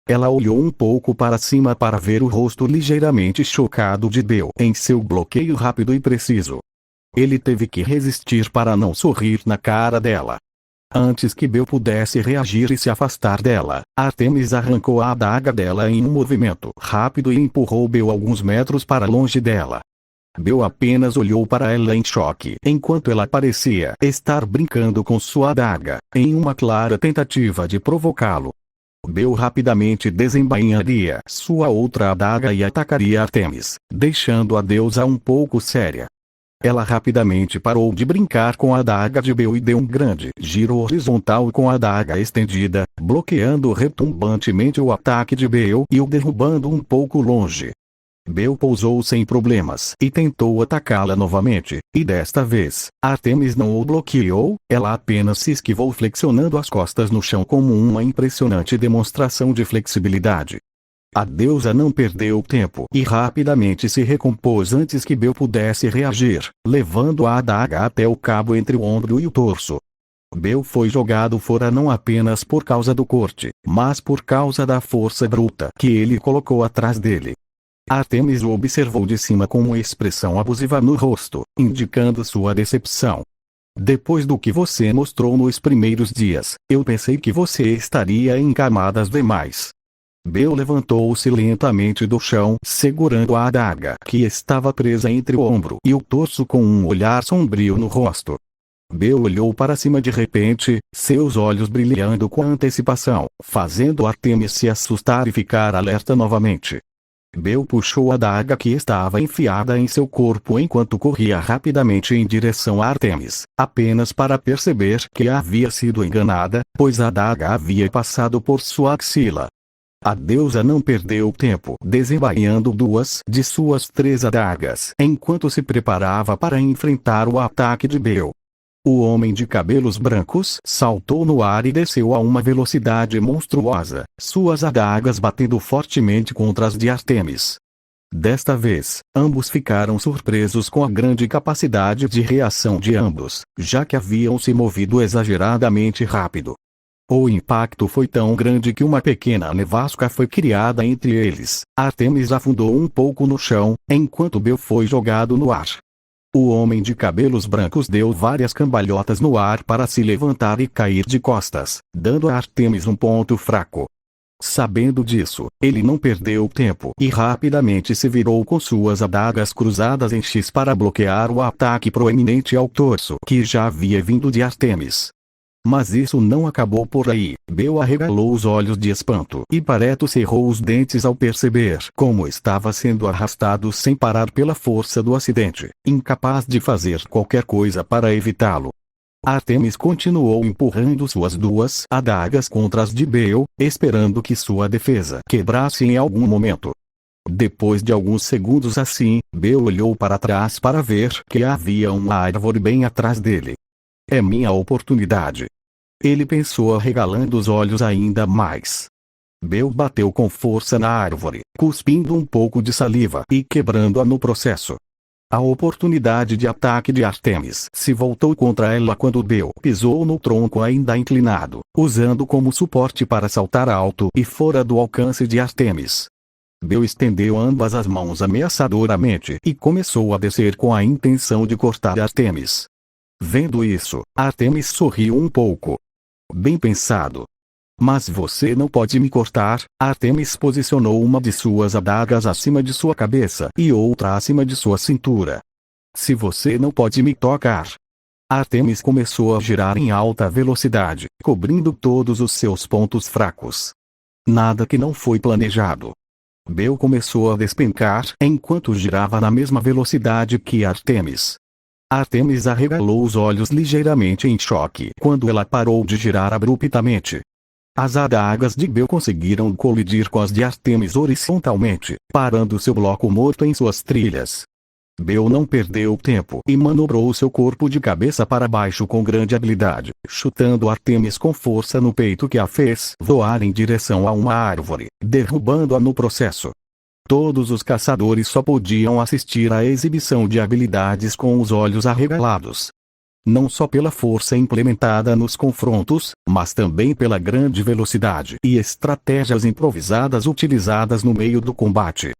Ela olhou um pouco para cima para ver o rosto ligeiramente chocado de Bel em seu bloqueio rápido e preciso. Ele teve que resistir para não sorrir na cara dela. Antes que Bel pudesse reagir e se afastar dela, Ártemis arrancou a adaga dela em um movimento rápido e empurrou Bel alguns metros para longe dela. Bel apenas olhou para ela em choque enquanto ela parecia estar brincando com sua adaga, em uma clara tentativa de provocá-lo. Bel rapidamente desembainharia sua outra adaga e atacaria Artemis, deixando a deusa um pouco séria. Ela rapidamente parou de brincar com a adaga de Bel e deu um grande giro horizontal com a adaga estendida, bloqueando retumbantemente o ataque de Bel e o derrubando um pouco longe. Bel pousou sem problemas e tentou atacá-la novamente, e desta vez, Artemis não o bloqueou, ela apenas se esquivou flexionando as costas no chão como uma impressionante demonstração de flexibilidade. A deusa não perdeu tempo e rapidamente se recompôs antes que Bel pudesse reagir, levando a adaga até o cabo entre o ombro e o torso. Bel foi jogado fora não apenas por causa do corte, mas por causa da força bruta que ele colocou atrás dele. Artemis o observou de cima com uma expressão abusiva no rosto, indicando sua decepção. Depois do que você mostrou nos primeiros dias, eu pensei que você estaria em camadas demais. Bel levantou-se lentamente do chão, segurando a adaga que estava presa entre o ombro e o torso com um olhar sombrio no rosto. Bel olhou para cima de repente, seus olhos brilhando com antecipação, fazendo Artemis se assustar e ficar alerta novamente. Bel puxou a adaga que estava enfiada em seu corpo enquanto corria rapidamente em direção a Artemis, apenas para perceber que havia sido enganada, pois a adaga havia passado por sua axila. A deusa não perdeu tempo desembainhando duas de suas 3 adagas enquanto se preparava para enfrentar o ataque de Bel. O homem de cabelos brancos saltou no ar e desceu a uma velocidade monstruosa, suas adagas batendo fortemente contra as de Artemis. Desta vez, ambos ficaram surpresos com a grande capacidade de reação de ambos, já que haviam se movido exageradamente rápido. O impacto foi tão grande que uma pequena nevasca foi criada entre eles. Artemis afundou um pouco no chão, enquanto Bel foi jogado no ar. O homem de cabelos brancos deu várias cambalhotas no ar para se levantar e cair de costas, dando a Artemis um ponto fraco. Sabendo disso, ele não perdeu tempo e rapidamente se virou com suas adagas cruzadas em X para bloquear o ataque proeminente ao torso que já havia vindo de Artemis. Mas isso não acabou por aí. Bel arregalou os olhos de espanto e Pareto cerrou os dentes ao perceber como estava sendo arrastado sem parar pela força do acidente, incapaz de fazer qualquer coisa para evitá-lo. Artemis continuou empurrando suas 2 adagas contra as de Bel, esperando que sua defesa quebrasse em algum momento. Depois de alguns segundos assim, Bel olhou para trás para ver que havia uma árvore bem atrás dele. É minha oportunidade. Ele pensou arregalando os olhos ainda mais. Bel bateu com força na árvore, cuspindo um pouco de saliva e quebrando-a no processo. A oportunidade de ataque de Artemis se voltou contra ela quando Bel pisou no tronco ainda inclinado, usando como suporte para saltar alto e fora do alcance de Artemis. Bel estendeu ambas as mãos ameaçadoramente e começou a descer com a intenção de cortar Artemis. Vendo isso, Artemis sorriu um pouco. Bem pensado. Mas você não pode me cortar. Artemis posicionou uma de suas adagas acima de sua cabeça e outra acima de sua cintura. Se você não pode me tocar. Artemis começou a girar em alta velocidade, cobrindo todos os seus pontos fracos. Nada que não foi planejado. Bel começou a despencar enquanto girava na mesma velocidade que Artemis. Artemis arregalou os olhos ligeiramente em choque quando ela parou de girar abruptamente. As adagas de Bel conseguiram colidir com as de Artemis horizontalmente, parando seu bloco morto em suas trilhas. Bel não perdeu tempo e manobrou seu corpo de cabeça para baixo com grande habilidade, chutando Artemis com força no peito que a fez voar em direção a uma árvore, derrubando-a no processo. Todos os caçadores só podiam assistir à exibição de habilidades com os olhos arregalados. Não só pela força implementada nos confrontos, mas também pela grande velocidade e estratégias improvisadas utilizadas no meio do combate.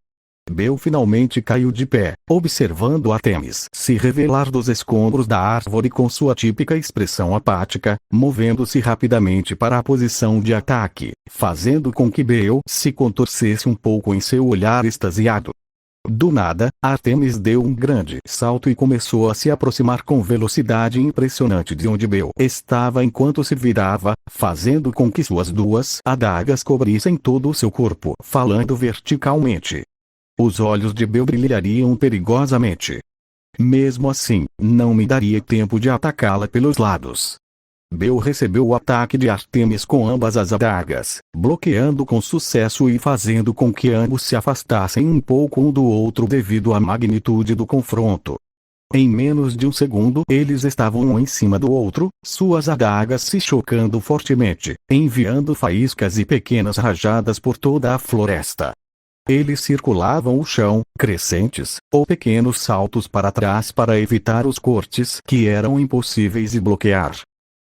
Bel finalmente caiu de pé, observando Artemis se revelar dos escombros da árvore com sua típica expressão apática, movendo-se rapidamente para a posição de ataque, fazendo com que Bel se contorcesse um pouco em seu olhar extasiado. Do nada, Artemis deu um grande salto e começou a se aproximar com velocidade impressionante de onde Bel estava enquanto se virava, fazendo com que suas duas adagas cobrissem todo o seu corpo, falando verticalmente. Os olhos de Bel brilhariam perigosamente. Mesmo assim, não me daria tempo de atacá-la pelos lados. Bel recebeu o ataque de Artemis com ambas as adagas, bloqueando com sucesso e fazendo com que ambos se afastassem um pouco um do outro devido à magnitude do confronto. Em menos de um segundo eles estavam um em cima do outro, suas adagas se chocando fortemente, enviando faíscas e pequenas rajadas por toda a floresta. Eles circulavam o chão, crescentes, ou pequenos saltos para trás para evitar os cortes que eram impossíveis de bloquear.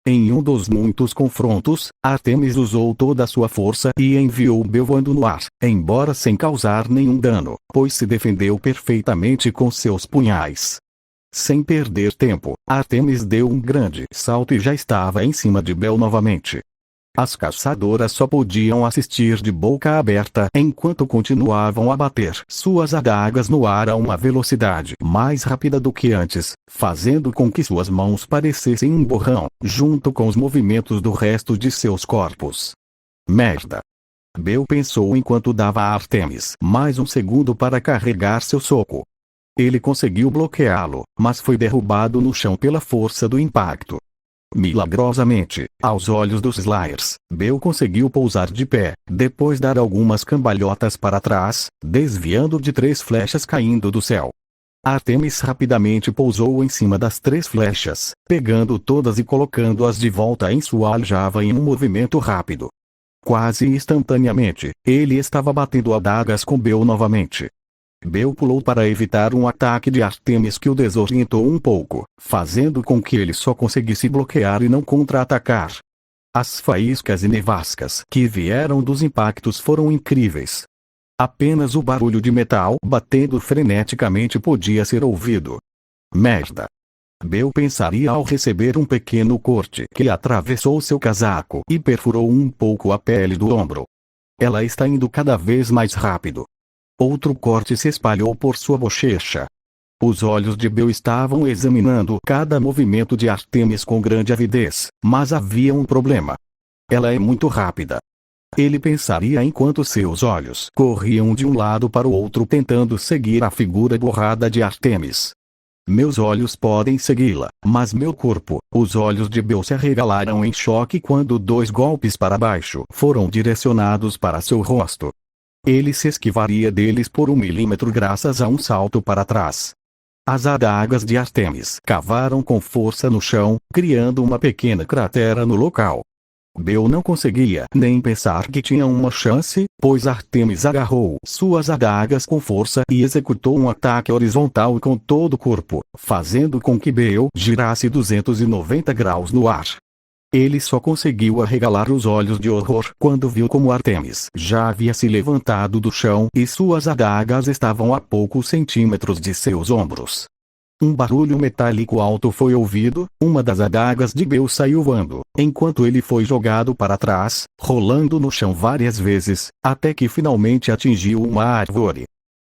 Em um dos muitos confrontos, Artemis usou toda a sua força e enviou Bel voando no ar, embora sem causar nenhum dano, pois se defendeu perfeitamente com seus punhais. Sem perder tempo, Artemis deu um grande salto e já estava em cima de Bel novamente. As caçadoras só podiam assistir de boca aberta enquanto continuavam a bater suas adagas no ar a uma velocidade mais rápida do que antes, fazendo com que suas mãos parecessem um borrão, junto com os movimentos do resto de seus corpos. Merda! Bel pensou enquanto dava a Artemis mais um segundo para carregar seu soco. Ele conseguiu bloqueá-lo, mas foi derrubado no chão pela força do impacto. Milagrosamente, aos olhos dos Slayers, Bel conseguiu pousar de pé, depois dar algumas cambalhotas para trás, desviando de 3 flechas caindo do céu. Artemis rapidamente pousou em cima das 3 flechas, pegando todas e colocando-as de volta em sua aljava em um movimento rápido. Quase instantaneamente, ele estava batendo adagas com Bel novamente. Bel pulou para evitar um ataque de Artemis que o desorientou um pouco, fazendo com que ele só conseguisse bloquear e não contra-atacar. As faíscas e nevascas que vieram dos impactos foram incríveis. Apenas o barulho de metal batendo freneticamente podia ser ouvido. Merda! Bel pensaria ao receber um pequeno corte que atravessou seu casaco e perfurou um pouco a pele do ombro. Ela está indo cada vez mais rápido. Outro corte se espalhou por sua bochecha. Os olhos de Bel estavam examinando cada movimento de Artemis com grande avidez, mas havia um problema. Ela é muito rápida. Ele pensaria enquanto seus olhos corriam de um lado para o outro tentando seguir a figura borrada de Artemis. Meus olhos podem segui-la, mas meu corpo, os olhos de Bel se arregalaram em choque quando 2 golpes para baixo foram direcionados para seu rosto. Ele se esquivaria deles por 1 milímetro graças a um salto para trás. As adagas de Artemis cavaram com força no chão, criando uma pequena cratera no local. Bel não conseguia nem pensar que tinha uma chance, pois Artemis agarrou suas adagas com força e executou um ataque horizontal com todo o corpo, fazendo com que Bel girasse 290 graus no ar. Ele só conseguiu arregalar os olhos de horror quando viu como Artemis já havia se levantado do chão e suas adagas estavam a poucos centímetros de seus ombros. Um barulho metálico alto foi ouvido, uma das adagas de Bel saiu voando, enquanto ele foi jogado para trás, rolando no chão várias vezes, até que finalmente atingiu uma árvore.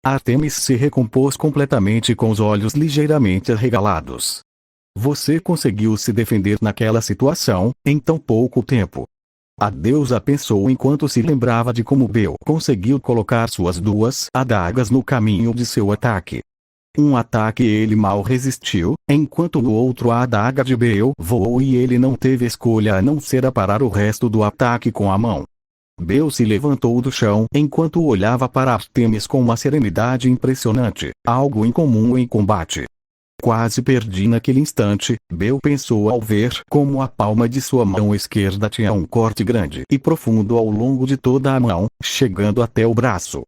Artemis se recompôs completamente com os olhos ligeiramente arregalados. Você conseguiu se defender naquela situação, em tão pouco tempo. A deusa pensou enquanto se lembrava de como Bel conseguiu colocar suas 2 adagas no caminho de seu ataque. Um ataque ele mal resistiu, enquanto no outro a adaga de Bel voou e ele não teve escolha a não ser parar o resto do ataque com a mão. Bel se levantou do chão enquanto olhava para Artemis com uma serenidade impressionante, algo incomum em combate. Quase perdi naquele instante, Bel pensou ao ver como a palma de sua mão esquerda tinha um corte grande e profundo ao longo de toda a mão, chegando até o braço.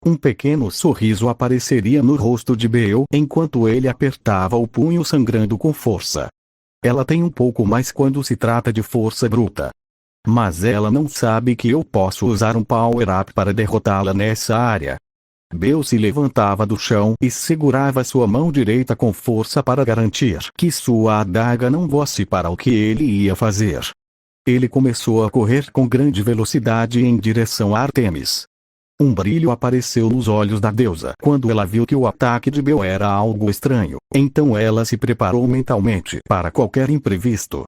Um pequeno sorriso apareceria no rosto de Bel enquanto ele apertava o punho sangrando com força. Ela tem um pouco mais quando se trata de força bruta. Mas ela não sabe que eu posso usar um power-up para derrotá-la nessa área. Bel se levantava do chão e segurava sua mão direita com força para garantir que sua adaga não voasse para o que ele ia fazer. Ele começou a correr com grande velocidade em direção a Artemis. Um brilho apareceu nos olhos da deusa quando ela viu que o ataque de Bel era algo estranho, então ela se preparou mentalmente para qualquer imprevisto.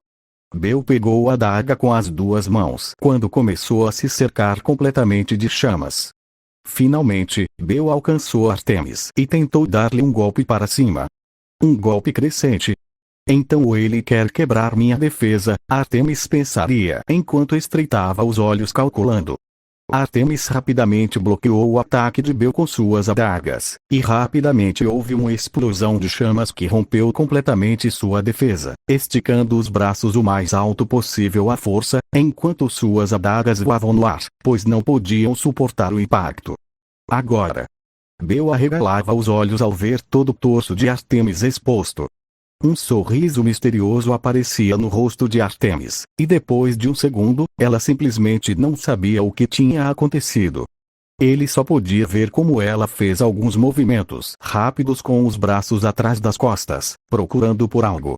Bel pegou a adaga com as duas mãos quando começou a se cercar completamente de chamas. Finalmente, Bel alcançou Ártemis e tentou dar-lhe um golpe para cima. Um golpe crescente. Então ele quer quebrar minha defesa, Ártemis pensaria enquanto estreitava os olhos calculando. Ártemis rapidamente bloqueou o ataque de Bel com suas adagas, e rapidamente houve uma explosão de chamas que rompeu completamente sua defesa, esticando os braços o mais alto possível à força, enquanto suas adagas voavam no ar, pois não podiam suportar o impacto. Agora, Bel arregalava os olhos ao ver todo o torso de Ártemis exposto. Um sorriso misterioso aparecia no rosto de Ártemis, e depois de um segundo, ela simplesmente não sabia o que tinha acontecido. Ele só podia ver como ela fez alguns movimentos rápidos com os braços atrás das costas, procurando por algo.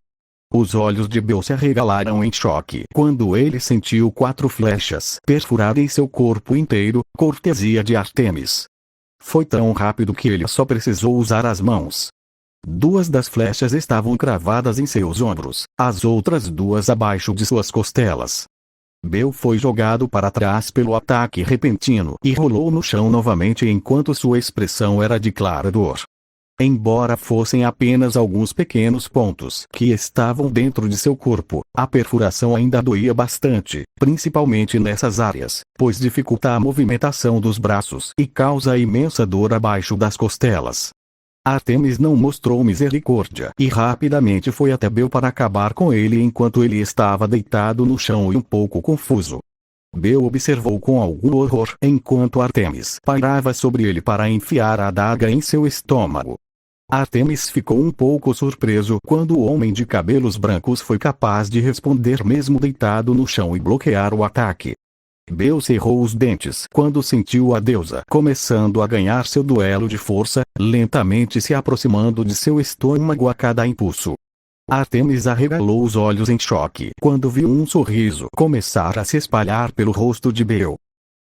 Os olhos de Bel se arregalaram em choque quando ele sentiu 4 flechas perfurarem seu corpo inteiro, cortesia de Ártemis. Foi tão rápido que ele só precisou usar as mãos. 2 das flechas estavam cravadas em seus ombros, as outras 2 abaixo de suas costelas. Bel foi jogado para trás pelo ataque repentino e rolou no chão novamente enquanto sua expressão era de clara dor. Embora fossem apenas alguns pequenos pontos que estavam dentro de seu corpo, a perfuração ainda doía bastante, principalmente nessas áreas, pois dificulta a movimentação dos braços e causa imensa dor abaixo das costelas. Ártemis não mostrou misericórdia e rapidamente foi até Bel para acabar com ele enquanto ele estava deitado no chão e um pouco confuso. Bel observou com algum horror enquanto Ártemis pairava sobre ele para enfiar a adaga em seu estômago. Ártemis ficou um pouco surpreso quando o homem de cabelos brancos foi capaz de responder mesmo deitado no chão e bloquear o ataque. Bel cerrou os dentes quando sentiu a deusa começando a ganhar seu duelo de força, lentamente se aproximando de seu estômago a cada impulso. Ártemis arregalou os olhos em choque quando viu um sorriso começar a se espalhar pelo rosto de Bel.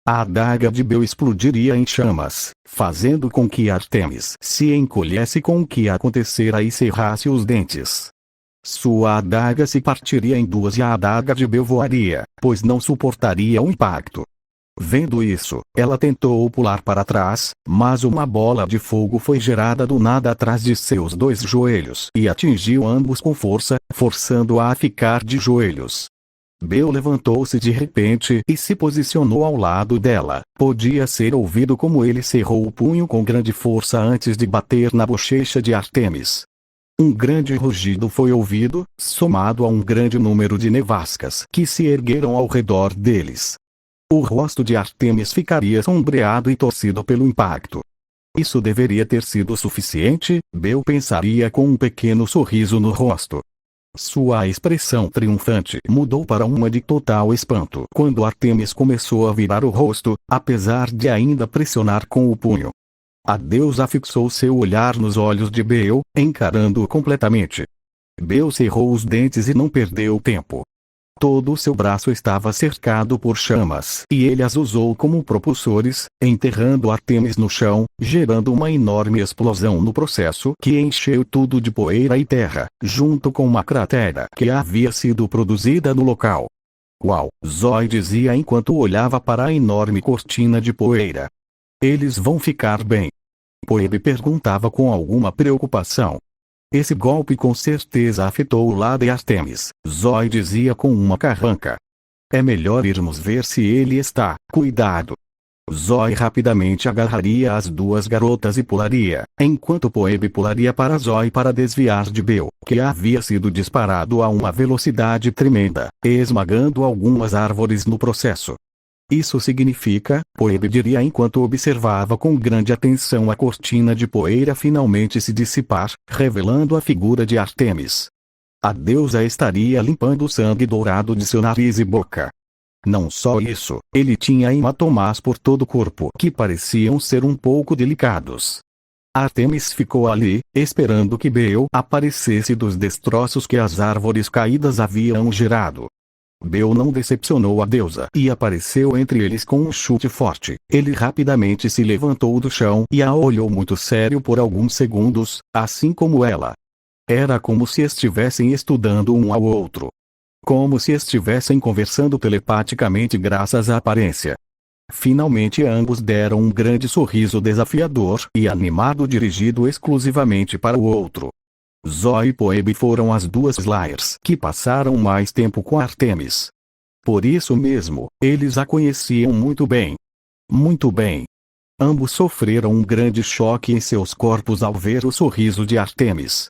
A adaga de Bel explodiria em chamas, fazendo com que Ártemis se encolhesse com o que acontecera e cerrasse os dentes. Sua adaga se partiria em 2 e a adaga de Bel voaria, pois não suportaria o impacto. Vendo isso, ela tentou pular para trás, mas uma bola de fogo foi gerada do nada atrás de seus 2 joelhos e atingiu ambos com força, forçando-a a ficar de joelhos. Bel levantou-se de repente e se posicionou ao lado dela. Podia ser ouvido como ele cerrou o punho com grande força antes de bater na bochecha de Ártemis. Um grande rugido foi ouvido, somado a um grande número de nevascas que se ergueram ao redor deles. O rosto de Ártemis ficaria sombreado e torcido pelo impacto. Isso deveria ter sido suficiente, Bel pensaria com um pequeno sorriso no rosto. Sua expressão triunfante mudou para uma de total espanto quando Ártemis começou a virar o rosto, apesar de ainda pressionar com o punho. A deusa fixou seu olhar nos olhos de Bel, encarando-o completamente. Bel cerrou os dentes e não perdeu tempo. Todo o seu braço estava cercado por chamas e ele as usou como propulsores, enterrando Ártemis no chão, gerando uma enorme explosão no processo que encheu tudo de poeira e terra, junto com uma cratera que havia sido produzida no local. Uau! Zoe dizia enquanto olhava para a enorme cortina de poeira. Eles vão ficar bem? Poebe perguntava com alguma preocupação. Esse golpe com certeza afetou o lado de Ártemis, Zoe dizia com uma carranca. É melhor irmos ver se ele está, cuidado. Zoe rapidamente agarraria as 2 garotas e pularia, enquanto Poebe pularia para Zoe para desviar de Bel, que havia sido disparado a uma velocidade tremenda, esmagando algumas árvores no processo. Isso significa, Poebe diria enquanto observava com grande atenção a cortina de poeira finalmente se dissipar, revelando a figura de Ártemis. A deusa estaria limpando o sangue dourado de seu nariz e boca. Não só isso, ele tinha hematomas por todo o corpo que pareciam ser um pouco delicados. Ártemis ficou ali, esperando que Bel aparecesse dos destroços que as árvores caídas haviam gerado. Bel não decepcionou a deusa e apareceu entre eles com um chute forte. Ele rapidamente se levantou do chão e a olhou muito sério por alguns segundos, assim como ela. Era como se estivessem estudando um ao outro. Como se estivessem conversando telepaticamente graças à aparência. Finalmente ambos deram um grande sorriso desafiador e animado dirigido exclusivamente para o outro. Zoe e Poebe foram as duas Slayers que passaram mais tempo com Artemis. Por isso mesmo, eles a conheciam muito bem. Muito bem. Ambos sofreram um grande choque em seus corpos ao ver o sorriso de Artemis.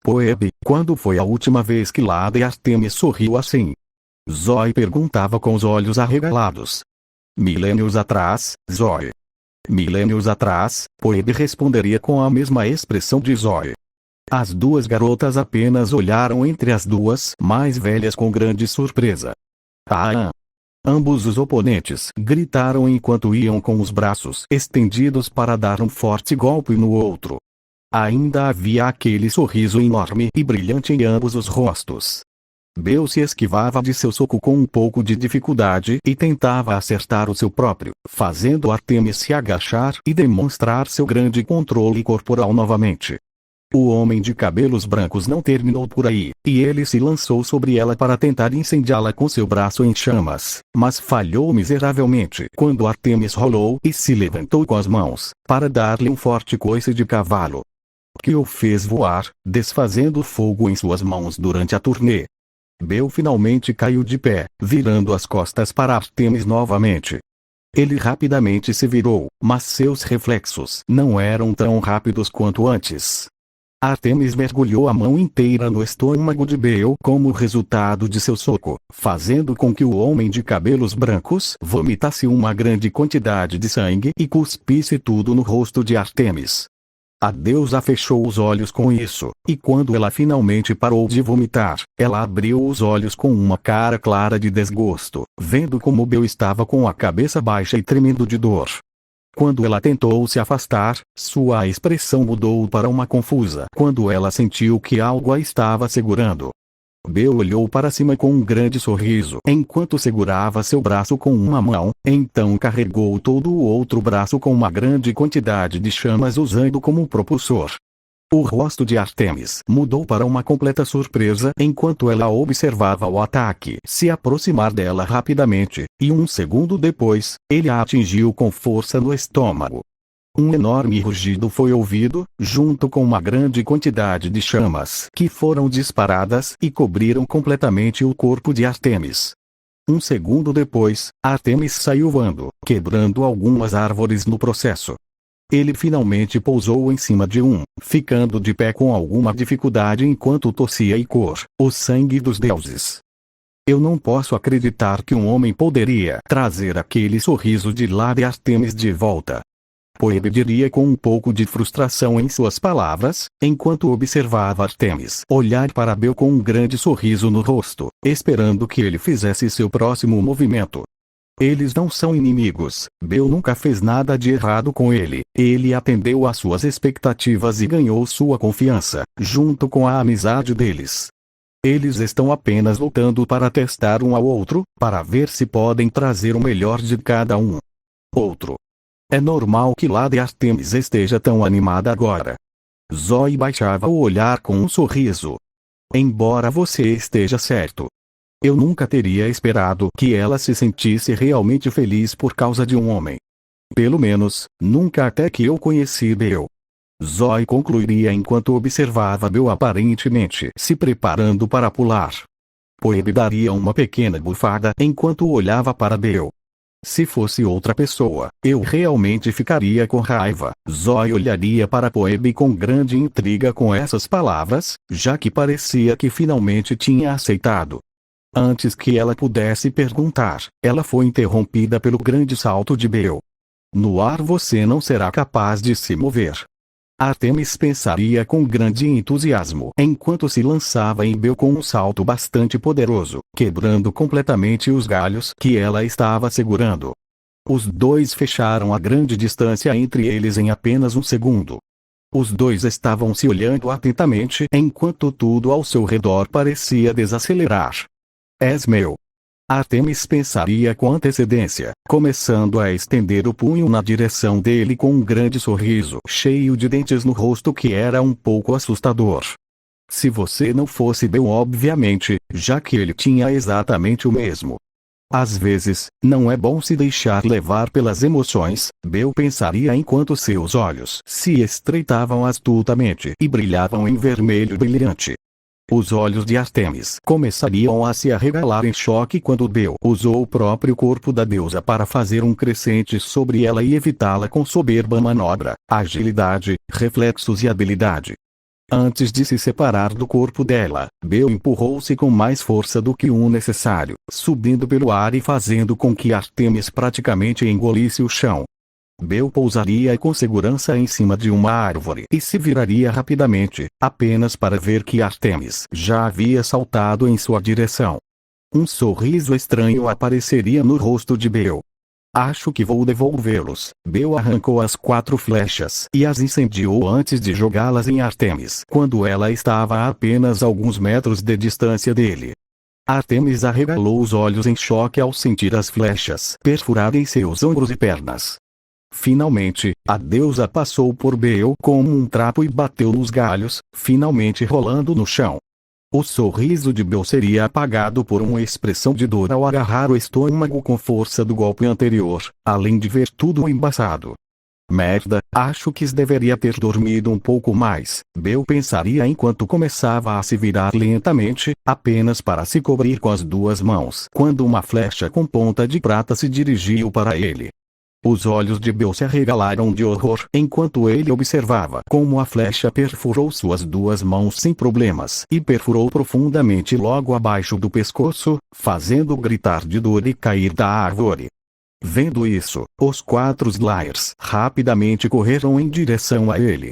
Poebe, quando foi a última vez que Lady Artemis sorriu assim? Zoe perguntava com os olhos arregalados. Milênios atrás, Zoe. Milênios atrás, Poebe responderia com a mesma expressão de Zoe. As duas garotas apenas olharam entre as duas mais velhas com grande surpresa. Ah! Ambos os oponentes gritaram enquanto iam com os braços estendidos para dar um forte golpe no outro. Ainda havia aquele sorriso enorme e brilhante em ambos os rostos. Bel se esquivava de seu soco com um pouco de dificuldade e tentava acertar o seu próprio, fazendo Artemis se agachar e demonstrar seu grande controle corporal novamente. O homem de cabelos brancos não terminou por aí, e ele se lançou sobre ela para tentar incendiá-la com seu braço em chamas, mas falhou miseravelmente quando Artemis rolou e se levantou com as mãos, para dar-lhe um forte coice de cavalo, que o fez voar, desfazendo fogo em suas mãos durante a turnê. Bel finalmente caiu de pé, virando as costas para Artemis novamente. Ele rapidamente se virou, mas seus reflexos não eram tão rápidos quanto antes. Artemis mergulhou a mão inteira no estômago de Bel como resultado de seu soco, fazendo com que o homem de cabelos brancos vomitasse uma grande quantidade de sangue e cuspisse tudo no rosto de Artemis. A deusa fechou os olhos com isso, e quando ela finalmente parou de vomitar, ela abriu os olhos com uma cara clara de desgosto, vendo como Bel estava com a cabeça baixa e tremendo de dor. Quando ela tentou se afastar, sua expressão mudou para uma confusa quando ela sentiu que algo a estava segurando. Bel olhou para cima com um grande sorriso enquanto segurava seu braço com uma mão, então carregou todo o outro braço com uma grande quantidade de chamas usando como propulsor. O rosto de Artemis mudou para uma completa surpresa enquanto ela observava o ataque se aproximar dela rapidamente, e um segundo depois, ele a atingiu com força no estômago. Um enorme rugido foi ouvido, junto com uma grande quantidade de chamas que foram disparadas e cobriram completamente o corpo de Artemis. Um segundo depois, Artemis saiu voando, quebrando algumas árvores no processo. Ele finalmente pousou em cima de ficando de pé com alguma dificuldade enquanto tossia e o sangue dos deuses. Eu não posso acreditar que um homem poderia trazer aquele sorriso de Lady Artemis de volta. Poebe diria com um pouco de frustração em suas palavras, enquanto observava Artemis olhar para Bel com um grande sorriso no rosto, esperando que ele fizesse seu próximo movimento. Eles não são inimigos, Bel nunca fez nada de errado com ele, ele atendeu às suas expectativas e ganhou sua confiança, junto com a amizade deles. Eles estão apenas lutando para testar um ao outro, para ver se podem trazer o melhor de cada um. Outro. É normal que Lady Artemis esteja tão animada agora. Zoe baixava o olhar com um sorriso. Embora você esteja certo. Eu nunca teria esperado que ela se sentisse realmente feliz por causa de um homem. Pelo menos, nunca até que eu conheci Bel. Zoe concluiria enquanto observava Bel aparentemente se preparando para pular. Poebe daria uma pequena bufada enquanto olhava para Bel. Se fosse outra pessoa, eu realmente ficaria com raiva. Zoe olharia para Poebe com grande intriga com essas palavras, já que parecia que finalmente tinha aceitado. Antes que ela pudesse perguntar, ela foi interrompida pelo grande salto de Bel. No ar você não será capaz de se mover. Artemis pensaria com grande entusiasmo enquanto se lançava em Bel com um salto bastante poderoso, quebrando completamente os galhos que ela estava segurando. Os dois fecharam a grande distância entre eles em apenas um segundo. Os dois estavam se olhando atentamente enquanto tudo ao seu redor parecia desacelerar. És meu. Ártemis pensaria com antecedência, começando a estender o punho na direção dele com um grande sorriso cheio de dentes no rosto que era um pouco assustador. Se você não fosse Bel, obviamente, já que ele tinha exatamente o mesmo. Às vezes, não é bom se deixar levar pelas emoções, Bel pensaria enquanto seus olhos se estreitavam astutamente e brilhavam em vermelho brilhante. Os olhos de Ártemis começariam a se arregalar em choque quando Bel usou o próprio corpo da deusa para fazer um crescente sobre ela e evitá-la com soberba manobra, agilidade, reflexos e habilidade. Antes de se separar do corpo dela, Bel empurrou-se com mais força do que o necessário, subindo pelo ar e fazendo com que Ártemis praticamente engolisse o chão. Bel pousaria com segurança em cima de uma árvore e se viraria rapidamente, apenas para ver que Ártemis já havia saltado em sua direção. Um sorriso estranho apareceria no rosto de Bel. Acho que vou devolvê-los. Bel arrancou as 4 flechas e as incendiou antes de jogá-las em Ártemis, quando ela estava a apenas alguns metros de distância dele. Ártemis arregalou os olhos em choque ao sentir as flechas perfurarem seus ombros e pernas. Finalmente, a deusa passou por Bel como um trapo e bateu nos galhos, finalmente rolando no chão. O sorriso de Bel seria apagado por uma expressão de dor ao agarrar o estômago com força do golpe anterior, além de ver tudo embaçado. Merda, acho que deveria ter dormido um pouco mais, Bel pensaria enquanto começava a se virar lentamente, apenas para se cobrir com as 2 mãos, quando uma flecha com ponta de prata se dirigiu para ele. Os olhos de Bel se arregalaram de horror enquanto ele observava como a flecha perfurou suas 2 mãos sem problemas e perfurou profundamente logo abaixo do pescoço, fazendo gritar de dor e cair da árvore. Vendo isso, os 4 Slayers rapidamente correram em direção a ele.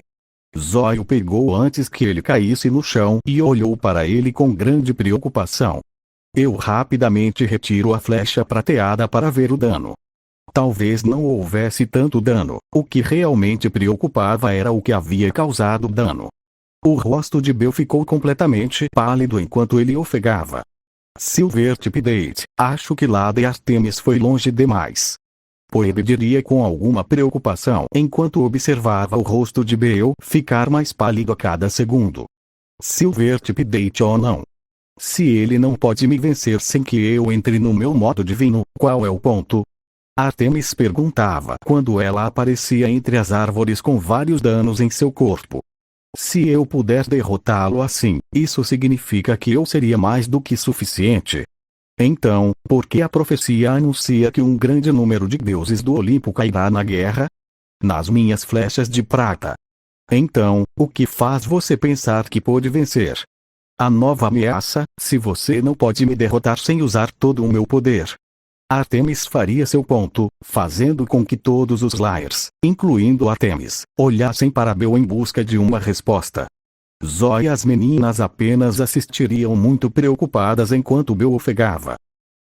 Zoe o pegou antes que ele caísse no chão e olhou para ele com grande preocupação. Eu rapidamente retiro a flecha prateada para ver o dano. Talvez não houvesse tanto dano, o que realmente preocupava era o que havia causado dano. O rosto de Bel ficou completamente pálido enquanto ele ofegava. Silvertip, acho que Lady Artemis foi longe demais. Poebe diria com alguma preocupação enquanto observava o rosto de Bel ficar mais pálido a cada segundo. Silvertip ou não? Se ele não pode me vencer sem que eu entre no meu modo divino, qual é o ponto? Ártemis perguntava quando ela aparecia entre as árvores com vários danos em seu corpo. Se eu puder derrotá-lo assim, isso significa que eu seria mais do que suficiente. Então, por que a profecia anuncia que um grande número de deuses do Olimpo cairá na guerra? Nas minhas flechas de prata. Então, o que faz você pensar que pode vencer? A nova ameaça, se você não pode me derrotar sem usar todo o meu poder. Ártemis faria seu ponto, fazendo com que todos os Slayers, incluindo Ártemis, olhassem para Bel em busca de uma resposta. Zoe e as meninas apenas assistiriam muito preocupadas enquanto Bel ofegava.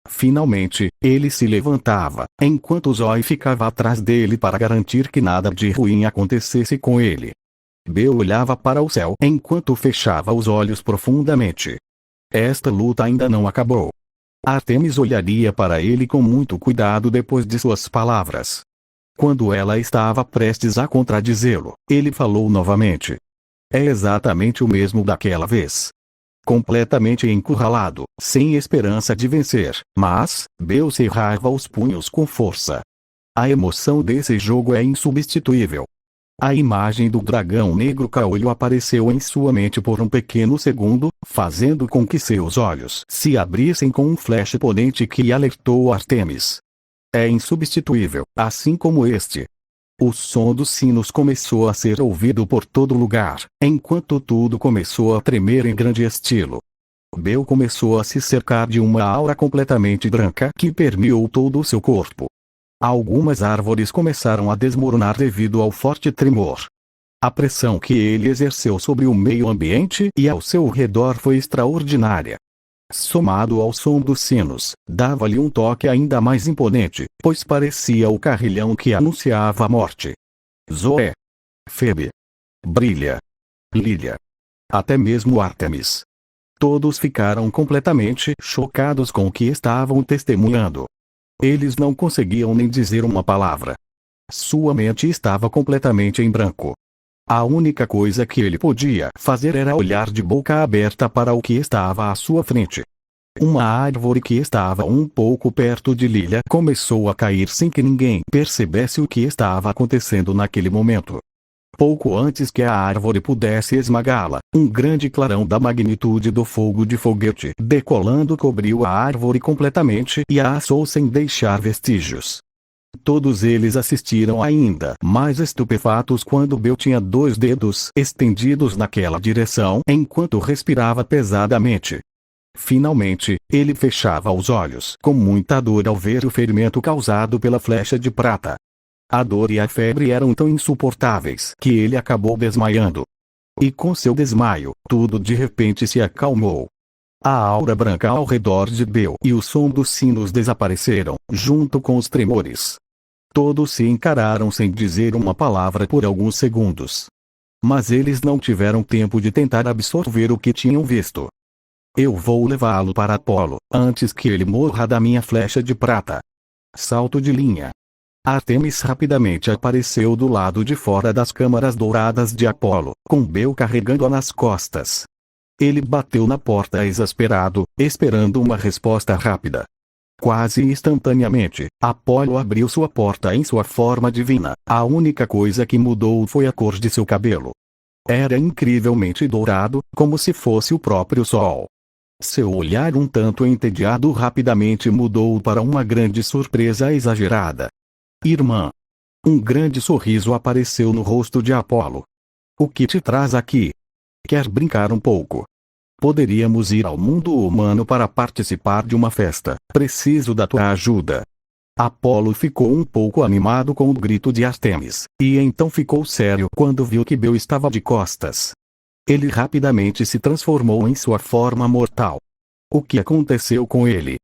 Finalmente, ele se levantava, enquanto Zoe ficava atrás dele para garantir que nada de ruim acontecesse com ele. Bel olhava para o céu enquanto fechava os olhos profundamente. Esta luta ainda não acabou. Ártemis olharia para ele com muito cuidado depois de suas palavras. Quando ela estava prestes a contradizê-lo, ele falou novamente. É exatamente o mesmo daquela vez. Completamente encurralado, sem esperança de vencer, mas, Bel cerrava os punhos com força. A emoção desse jogo é insubstituível. A imagem do dragão negro caolho apareceu em sua mente por um pequeno segundo, fazendo com que seus olhos se abrissem com um flash potente que alertou Ártemis. É insubstituível, assim como este. O som dos sinos começou a ser ouvido por todo lugar, enquanto tudo começou a tremer em grande estilo. Bel começou a se cercar de uma aura completamente branca que permeou todo o seu corpo. Algumas árvores começaram a desmoronar devido ao forte tremor. A pressão que ele exerceu sobre o meio ambiente e ao seu redor foi extraordinária. Somado ao som dos sinos, dava-lhe um toque ainda mais imponente, pois parecia o carrilhão que anunciava a morte. Zoe, Febe, Brilha, Lília, até mesmo Ártemis. Todos ficaram completamente chocados com o que estavam testemunhando. Eles não conseguiam nem dizer uma palavra. Sua mente estava completamente em branco. A única coisa que ele podia fazer era olhar de boca aberta para o que estava à sua frente. Uma árvore que estava um pouco perto de Lilia começou a cair sem que ninguém percebesse o que estava acontecendo naquele momento. Pouco antes que a árvore pudesse esmagá-la, um grande clarão da magnitude do fogo de foguete decolando cobriu a árvore completamente e a assou sem deixar vestígios. Todos eles assistiram ainda mais estupefatos quando Bill tinha 2 dedos estendidos naquela direção enquanto respirava pesadamente. Finalmente, ele fechava os olhos com muita dor ao ver o ferimento causado pela flecha de prata. A dor e a febre eram tão insuportáveis que ele acabou desmaiando. E com seu desmaio, tudo de repente se acalmou. A aura branca ao redor de Bill e o som dos sinos desapareceram, junto com os tremores. Todos se encararam sem dizer uma palavra por alguns segundos. Mas eles não tiveram tempo de tentar absorver o que tinham visto. Eu vou levá-lo para Apolo, antes que ele morra da minha flecha de prata. Salto de linha. Artemis rapidamente apareceu do lado de fora das câmaras douradas de Apolo, com Bill carregando-a nas costas. Ele bateu na porta exasperado, esperando uma resposta rápida. Quase instantaneamente, Apolo abriu sua porta em sua forma divina. A única coisa que mudou foi a cor de seu cabelo. Era incrivelmente dourado, como se fosse o próprio sol. Seu olhar um tanto entediado rapidamente mudou para uma grande surpresa exagerada. Irmã. Um grande sorriso apareceu no rosto de Apolo. O que te traz aqui? Quer brincar um pouco? Poderíamos ir ao mundo humano para participar de uma festa. Preciso da tua ajuda. Apolo ficou um pouco animado com o grito de Artemis, e então ficou sério quando viu que Bill estava de costas. Ele rapidamente se transformou em sua forma mortal. O que aconteceu com ele?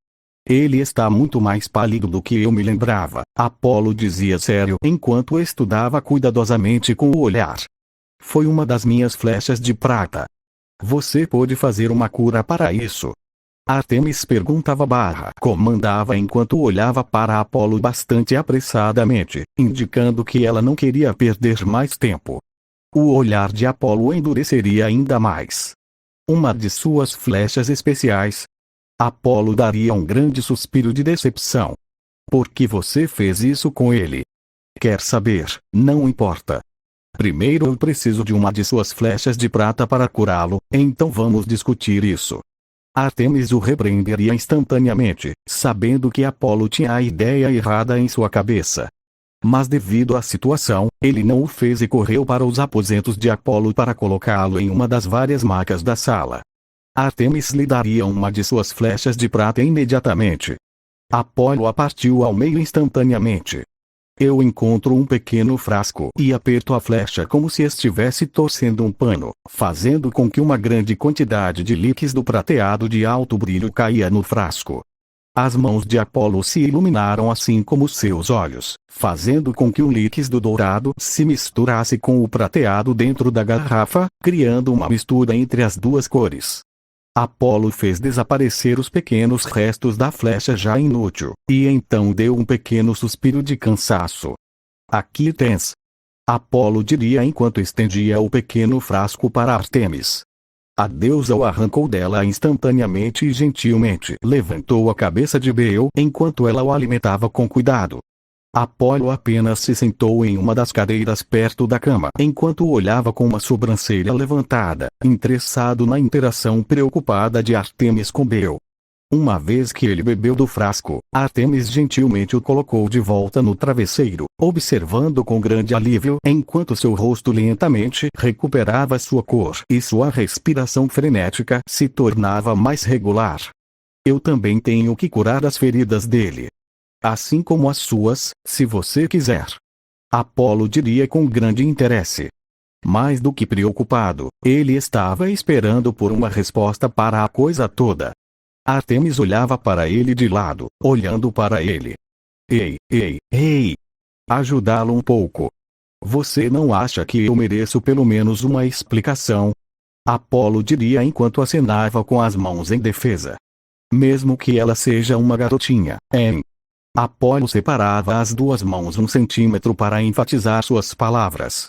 Ele está muito mais pálido do que eu me lembrava, Apolo dizia sério enquanto estudava cuidadosamente com o olhar. Foi uma das minhas flechas de prata. Você pode fazer uma cura para isso? Artemis comandava enquanto olhava para Apolo bastante apressadamente, indicando que ela não queria perder mais tempo. O olhar de Apolo endureceria ainda mais. Uma de suas flechas especiais? Apolo daria um grande suspiro de decepção. Por que você fez isso com ele? Quer saber? Não importa. Primeiro eu preciso de uma de suas flechas de prata para curá-lo, então vamos discutir isso. Artemis o repreenderia instantaneamente, sabendo que Apolo tinha a ideia errada em sua cabeça. Mas devido à situação, ele não o fez e correu para os aposentos de Apolo para colocá-lo em uma das várias macas da sala. Artemis lhe daria uma de suas flechas de prata imediatamente. Apolo a partiu ao meio instantaneamente. Eu encontro um pequeno frasco e aperto a flecha como se estivesse torcendo um pano, fazendo com que uma grande quantidade de líquido prateado de alto brilho caia no frasco. As mãos de Apolo se iluminaram assim como seus olhos, fazendo com que o líquido dourado se misturasse com o prateado dentro da garrafa, criando uma mistura entre as duas cores. Apolo fez desaparecer os pequenos restos da flecha já inútil, e então deu um pequeno suspiro de cansaço. Aqui tens. Apolo diria enquanto estendia o pequeno frasco para Artemis. A deusa o arrancou dela instantaneamente e gentilmente levantou a cabeça de Bill enquanto ela o alimentava com cuidado. Apolo apenas se sentou em uma das cadeiras perto da cama enquanto olhava com uma sobrancelha levantada, interessado na interação preocupada de Artemis com Bill. Uma vez que ele bebeu do frasco, Artemis gentilmente o colocou de volta no travesseiro, observando com grande alívio enquanto seu rosto lentamente recuperava sua cor e sua respiração frenética se tornava mais regular. Eu também tenho que curar as feridas dele. Assim como as suas, se você quiser. Apolo diria com grande interesse. Mais do que preocupado, ele estava esperando por uma resposta para a coisa toda. Artemis olhava para ele de lado, olhando para ele. Ei! Ajudá-lo um pouco. Você não acha que eu mereço pelo menos uma explicação? Apolo diria enquanto acenava com as mãos em defesa. Mesmo que ela seja uma garotinha, hein? Apolo separava as duas mãos 1 centímetro para enfatizar suas palavras.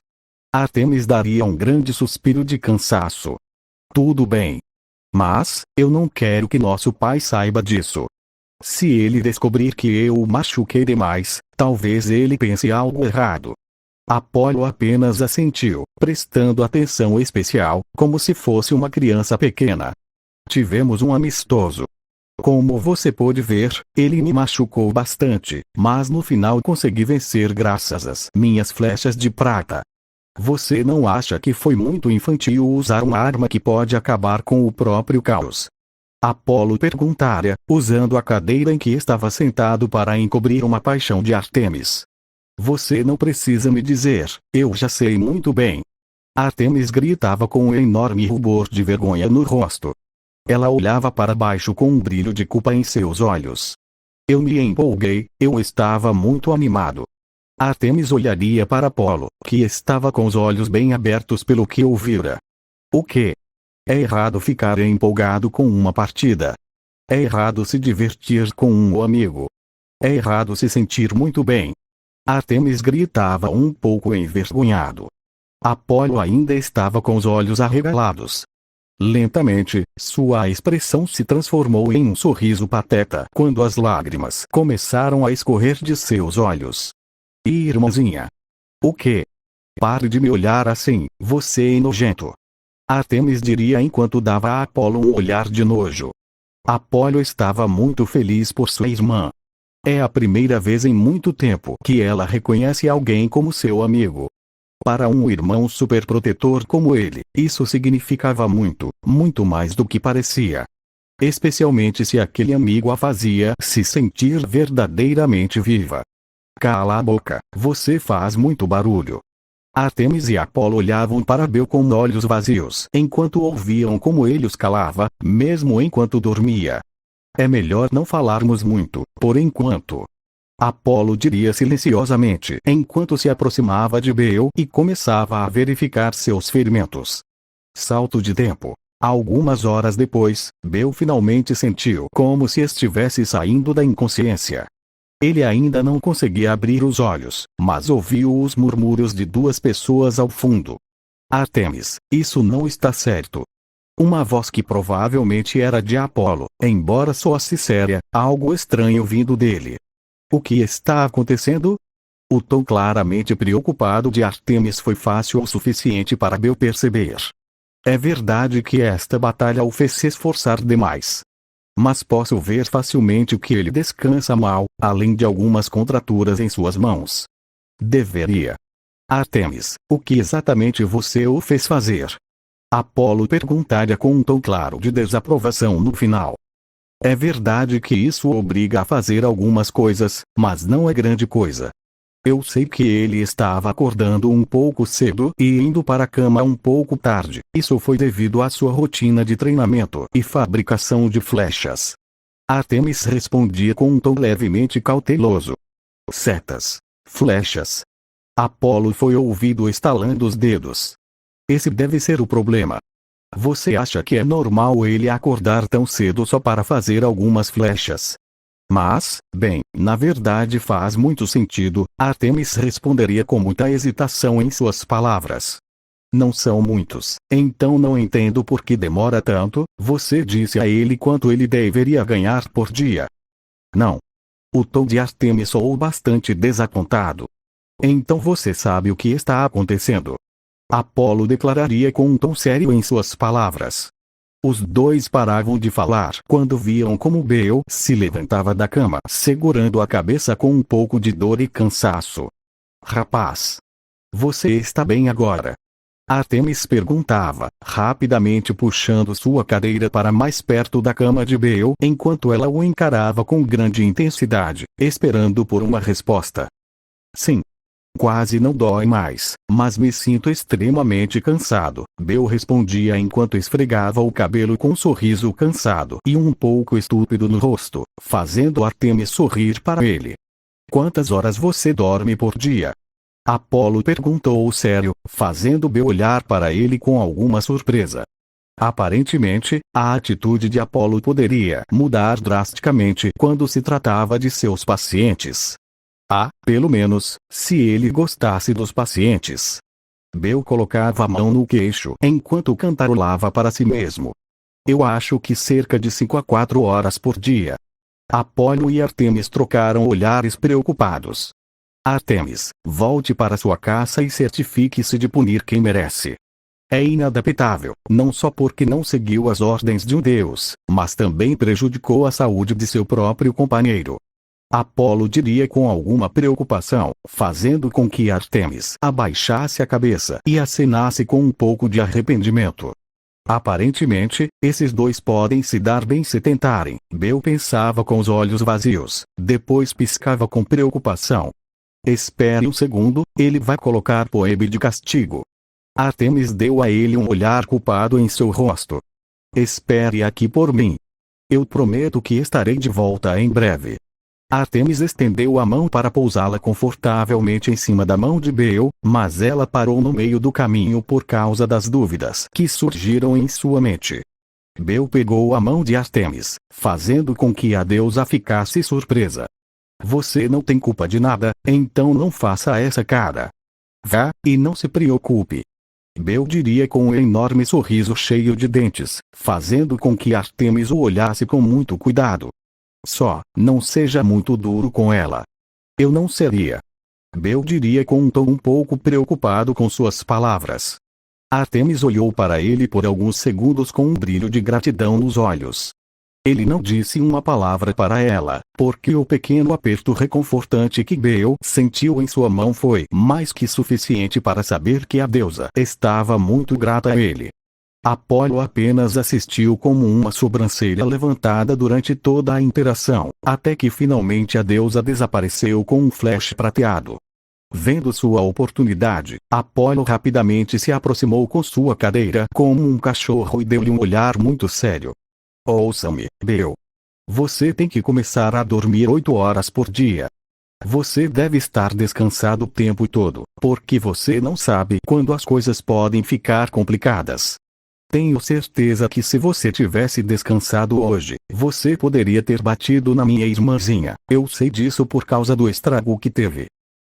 Ártemis daria um grande suspiro de cansaço. Tudo bem. Mas, eu não quero que nosso pai saiba disso. Se ele descobrir que eu o machuquei demais, talvez ele pense algo errado. Apolo apenas assentiu, prestando atenção especial, como se fosse uma criança pequena. Tivemos um amistoso. Como você pôde ver, ele me machucou bastante, mas no final consegui vencer graças às minhas flechas de prata. Você não acha que foi muito infantil usar uma arma que pode acabar com o próprio caos? Apolo perguntara, usando a cadeira em que estava sentado para encobrir uma paixão de Ártemis. Você não precisa me dizer, eu já sei muito bem. Ártemis gritava com um enorme rubor de vergonha no rosto. Ela olhava para baixo com um brilho de culpa em seus olhos. Eu me empolguei, eu estava muito animado. Ártemis olharia para Apolo, que estava com os olhos bem abertos pelo que ouvira. O quê? É errado ficar empolgado com uma partida. É errado se divertir com um amigo. É errado se sentir muito bem. Ártemis gritava um pouco envergonhado. Apolo ainda estava com os olhos arregalados. Lentamente, sua expressão se transformou em um sorriso pateta quando as lágrimas começaram a escorrer de seus olhos. Irmãzinha. O quê? Pare de me olhar assim, você é nojento. Ártemis diria enquanto dava a Apolo um olhar de nojo. Apolo estava muito feliz por sua irmã. É a primeira vez em muito tempo que ela reconhece alguém como seu amigo. Para um irmão superprotetor como ele, isso significava muito, muito mais do que parecia. Especialmente se aquele amigo a fazia se sentir verdadeiramente viva. Cala a boca, você faz muito barulho. Ártemis e Apolo olhavam para Bel com olhos vazios enquanto ouviam como ele os calava, mesmo enquanto dormia. É melhor não falarmos muito, por enquanto. Apolo diria silenciosamente enquanto se aproximava de Bel e começava a verificar seus ferimentos. Salto de tempo. Algumas horas depois, Bel finalmente sentiu como se estivesse saindo da inconsciência. Ele ainda não conseguia abrir os olhos, mas ouviu os murmúrios de duas pessoas ao fundo. Ártemis, isso não está certo. Uma voz que provavelmente era de Apolo, embora soasse séria, algo estranho vindo dele. O que está acontecendo? O tom claramente preocupado de Ártemis foi fácil o suficiente para Bel perceber. É verdade que esta batalha o fez se esforçar demais. Mas posso ver facilmente que ele descansa mal, além de algumas contraturas em suas mãos. Deveria. Ártemis, o que exatamente você o fez fazer? Apolo perguntaria com um tom claro de desaprovação no final. É verdade que isso o obriga a fazer algumas coisas, mas não é grande coisa. Eu sei que ele estava acordando um pouco cedo e indo para a cama um pouco tarde. Isso foi devido à sua rotina de treinamento e fabricação de flechas. Ártemis respondia com um tom levemente cauteloso. Setas. Flechas. Apolo foi ouvido estalando os dedos. Esse deve ser o problema. Você acha que é normal ele acordar tão cedo só para fazer algumas flechas? Mas, bem, na verdade faz muito sentido, Ártemis responderia com muita hesitação em suas palavras. Não são muitos, então não entendo por que demora tanto. Você disse a ele quanto ele deveria ganhar por dia. Não. O tom de Ártemis soou bastante desapontado. Então você sabe o que está acontecendo. Apolo declararia com um tom sério em suas palavras. Os dois paravam de falar quando viam como Bel se levantava da cama, segurando a cabeça com um pouco de dor e cansaço. Rapaz. Você está bem agora? Ártemis perguntava, rapidamente puxando sua cadeira para mais perto da cama de Bel enquanto ela o encarava com grande intensidade, esperando por uma resposta. Sim. Quase não dói mais, mas me sinto extremamente cansado, Bel respondia enquanto esfregava o cabelo com um sorriso cansado e um pouco estúpido no rosto, fazendo Ártemis sorrir para ele. Quantas horas você dorme por dia? Apolo perguntou sério, fazendo Bel olhar para ele com alguma surpresa. Aparentemente, a atitude de Apolo poderia mudar drasticamente quando se tratava de seus pacientes. Pelo menos, se ele gostasse dos pacientes. Bel colocava a mão no queixo enquanto cantarolava para si mesmo. Eu acho que cerca de 5 a 4 horas por dia. Apolo e Ártemis trocaram olhares preocupados. Ártemis, volte para sua caça e certifique-se de punir quem merece. É inadaptável, não só porque não seguiu as ordens de um deus, mas também prejudicou a saúde de seu próprio companheiro. Apolo diria com alguma preocupação, fazendo com que Ártemis abaixasse a cabeça e acenasse com um pouco de arrependimento. Aparentemente, esses dois podem se dar bem se tentarem, Bel pensava com os olhos vazios, depois piscava com preocupação. Espere um segundo, ele vai colocar Poebe de castigo. Ártemis deu a ele um olhar culpado em seu rosto. Espere aqui por mim. Eu prometo que estarei de volta em breve. Ártemis estendeu a mão para pousá-la confortavelmente em cima da mão de Bel, mas ela parou no meio do caminho por causa das dúvidas que surgiram em sua mente. Bel pegou a mão de Ártemis, fazendo com que a deusa ficasse surpresa. Você não tem culpa de nada, então não faça essa cara. Vá, e não se preocupe. Bel diria com um enorme sorriso cheio de dentes, fazendo com que Ártemis o olhasse com muito cuidado. Só, não seja muito duro com ela. Eu não seria. Bel diria com um tom um pouco preocupado com suas palavras. Ártemis olhou para ele por alguns segundos com um brilho de gratidão nos olhos. Ele não disse uma palavra para ela, porque o pequeno aperto reconfortante que Bel sentiu em sua mão foi mais que suficiente para saber que a deusa estava muito grata a ele. Apolo apenas assistiu como uma sobrancelha levantada durante toda a interação, até que finalmente a deusa desapareceu com um flash prateado. Vendo sua oportunidade, Apolo rapidamente se aproximou com sua cadeira como um cachorro e deu-lhe um olhar muito sério. Ouça-me, Bel. Você tem que começar a dormir 8 horas por dia. Você deve estar descansado o tempo todo, porque você não sabe quando as coisas podem ficar complicadas. Tenho certeza que se você tivesse descansado hoje, você poderia ter batido na minha irmãzinha. Eu sei disso por causa do estrago que teve.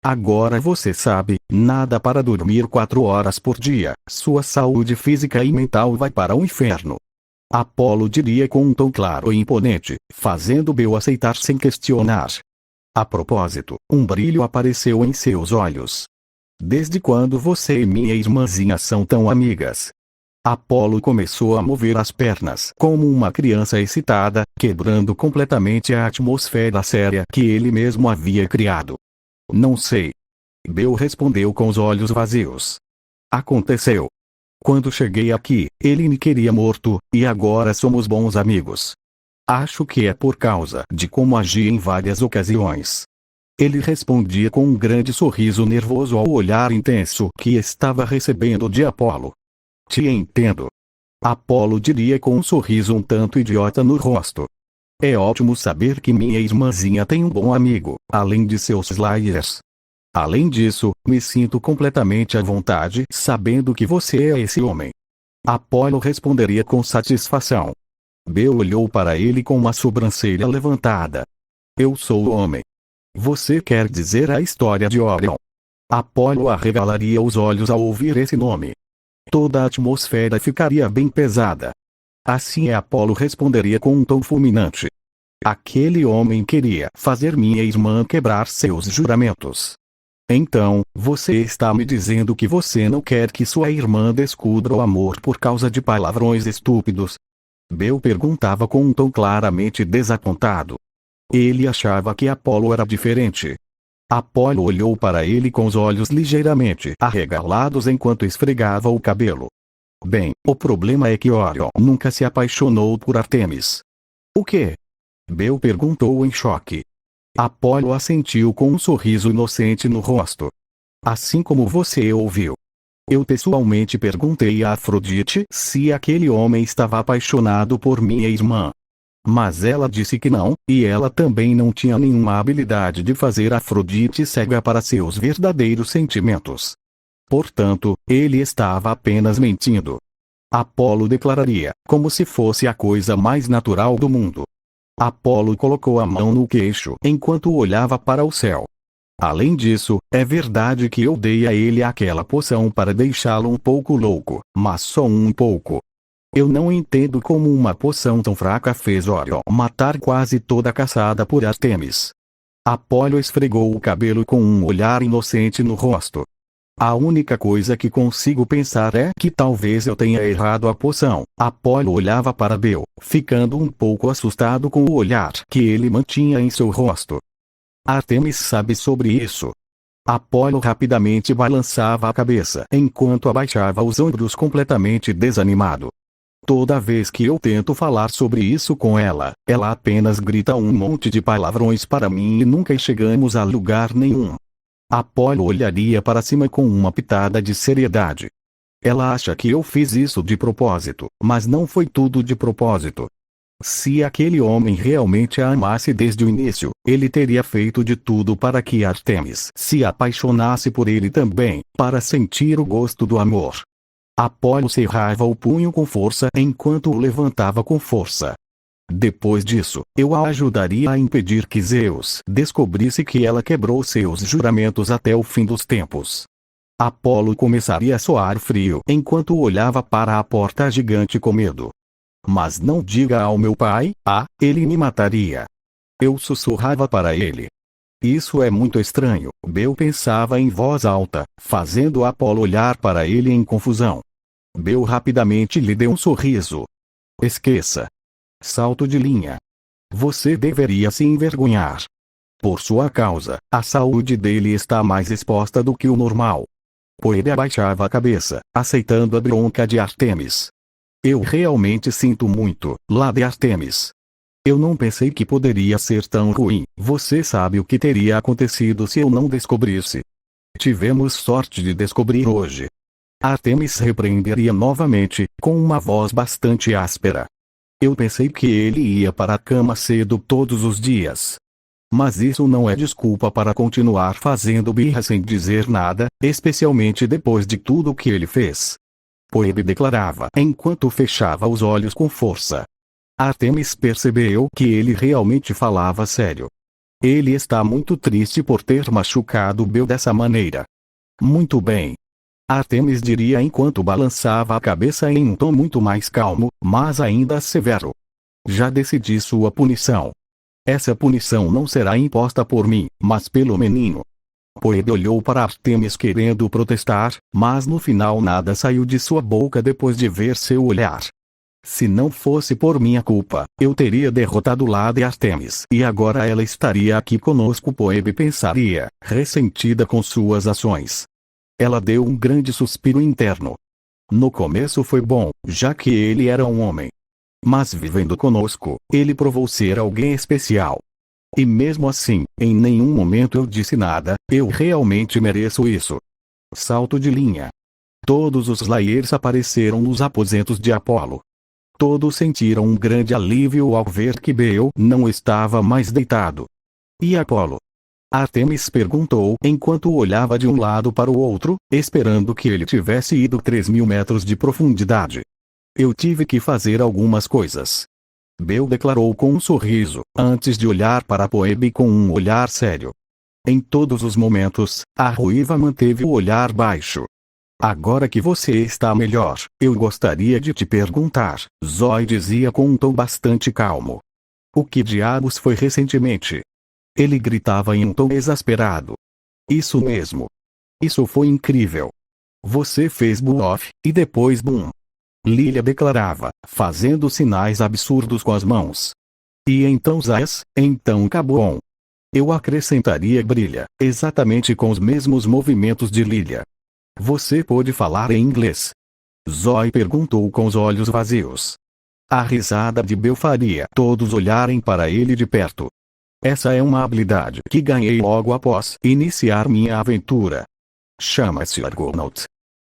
Agora você sabe, nada para dormir 4 horas por dia, sua saúde física e mental vai para o inferno. Apolo diria com um tom claro e imponente, fazendo Bel aceitar sem questionar. A propósito, um brilho apareceu em seus olhos. Desde quando você e minha irmãzinha são tão amigas? Apolo começou a mover as pernas como uma criança excitada, quebrando completamente a atmosfera séria que ele mesmo havia criado. Não sei. Bel respondeu com os olhos vazios. Aconteceu. Quando cheguei aqui, ele me queria morto, e agora somos bons amigos. Acho que é por causa de como agi em várias ocasiões. Ele respondia com um grande sorriso nervoso ao olhar intenso que estava recebendo de Apolo. Te entendo. Apolo diria com um sorriso um tanto idiota no rosto. É ótimo saber que minha irmãzinha tem um bom amigo, além de seus slayers. Além disso, me sinto completamente à vontade sabendo que você é esse homem. Apolo responderia com satisfação. Bel olhou para ele com uma sobrancelha levantada. Eu sou o homem. Você quer dizer a história de Orion? Apolo arregalaria os olhos ao ouvir esse nome. Toda a atmosfera ficaria bem pesada. Assim Apolo responderia com um tom fulminante. Aquele homem queria fazer minha irmã quebrar seus juramentos. Então, você está me dizendo que você não quer que sua irmã descubra o amor por causa de palavrões estúpidos? Bel perguntava com um tom claramente desapontado. Ele achava que Apolo era diferente. Apolo olhou para ele com os olhos ligeiramente arregalados enquanto esfregava o cabelo. Bem, o problema é que Orion nunca se apaixonou por Ártemis. O quê? Bel perguntou em choque. Apolo assentiu com um sorriso inocente no rosto. Assim como você ouviu. Eu pessoalmente perguntei a Afrodite se aquele homem estava apaixonado por minha irmã. Mas ela disse que não, e ela também não tinha nenhuma habilidade de fazer Afrodite cega para seus verdadeiros sentimentos. Portanto, ele estava apenas mentindo. Apolo declararia, como se fosse a coisa mais natural do mundo. Apolo colocou a mão no queixo enquanto olhava para o céu. Além disso, é verdade que eu dei a ele aquela poção para deixá-lo um pouco louco, mas só um pouco. Eu não entendo como uma poção tão fraca fez Orion matar quase toda a caçada por Ártemis. Apolo esfregou o cabelo com um olhar inocente no rosto. A única coisa que consigo pensar é que talvez eu tenha errado a poção. Apolo olhava para Bel, ficando um pouco assustado com o olhar que ele mantinha em seu rosto. Ártemis sabe sobre isso. Apolo rapidamente balançava a cabeça enquanto abaixava os ombros completamente desanimado. Toda vez que eu tento falar sobre isso com ela, ela apenas grita um monte de palavrões para mim e nunca chegamos a lugar nenhum. Apolo olharia para cima com uma pitada de seriedade. Ela acha que eu fiz isso de propósito, mas não foi tudo de propósito. Se aquele homem realmente a amasse desde o início, ele teria feito de tudo para que Ártemis se apaixonasse por ele também, para sentir o gosto do amor. Apolo cerrava o punho com força enquanto o levantava com força. Depois disso, eu a ajudaria a impedir que Zeus descobrisse que ela quebrou seus juramentos até o fim dos tempos. Apolo começaria a soar frio enquanto olhava para a porta gigante com medo. Mas não diga ao meu pai, ele me mataria. Eu sussurrava para ele. Isso é muito estranho, Bel pensava em voz alta, fazendo Apolo olhar para ele em confusão. Bel rapidamente lhe deu um sorriso. Esqueça. Salto de linha. Você deveria se envergonhar. Por sua causa, a saúde dele está mais exposta do que o normal. Poebe abaixava a cabeça, aceitando a bronca de Ártemis. Eu realmente sinto muito, Lady Ártemis. Eu não pensei que poderia ser tão ruim. Você sabe o que teria acontecido se eu não descobrisse. Tivemos sorte de descobrir hoje. Ártemis repreenderia novamente, com uma voz bastante áspera. Eu pensei que ele ia para a cama cedo todos os dias. Mas isso não é desculpa para continuar fazendo birra sem dizer nada, especialmente depois de tudo o que ele fez. Poebe declarava enquanto fechava os olhos com força. Ártemis percebeu que ele realmente falava sério. Ele está muito triste por ter machucado Bel dessa maneira. Muito bem. Ártemis diria enquanto balançava a cabeça em um tom muito mais calmo, mas ainda severo. Já decidi sua punição. Essa punição não será imposta por mim, mas pelo menino. Poebe olhou para Ártemis querendo protestar, mas no final nada saiu de sua boca depois de ver seu olhar. Se não fosse por minha culpa, eu teria derrotado Lady Ártemis e agora ela estaria aqui conosco. Poebe pensaria, ressentida com suas ações. Ela deu um grande suspiro interno. No começo foi bom, já que ele era um homem. Mas vivendo conosco, ele provou ser alguém especial. E mesmo assim, em nenhum momento eu disse nada, eu realmente mereço isso. Salto de linha. Todos os Slayers apareceram nos aposentos de Apolo. Todos sentiram um grande alívio ao ver que Bel não estava mais deitado. E Apolo? Ártemis perguntou enquanto olhava de um lado para o outro, esperando que ele tivesse ido 3.000 metros de profundidade. Eu tive que fazer algumas coisas. Bel declarou com um sorriso, antes de olhar para Poebe com um olhar sério. Em todos os momentos, a ruiva manteve o olhar baixo. Agora que você está melhor, eu gostaria de te perguntar, Zoe dizia com um tom bastante calmo. O que diabos foi recentemente? Ele gritava em um tom exasperado. Isso mesmo. Isso foi incrível. Você fez bluff, e depois boom. Lilia declarava, fazendo sinais absurdos com as mãos. E então Zayas, então acabou. Eu acrescentaria brilha, exatamente com os mesmos movimentos de Lilia. Você pode falar em inglês? Zoe perguntou com os olhos vazios. A risada de Bel faria todos olharem para ele de perto. Essa é uma habilidade que ganhei logo após iniciar minha aventura. Chama-se Argonaut.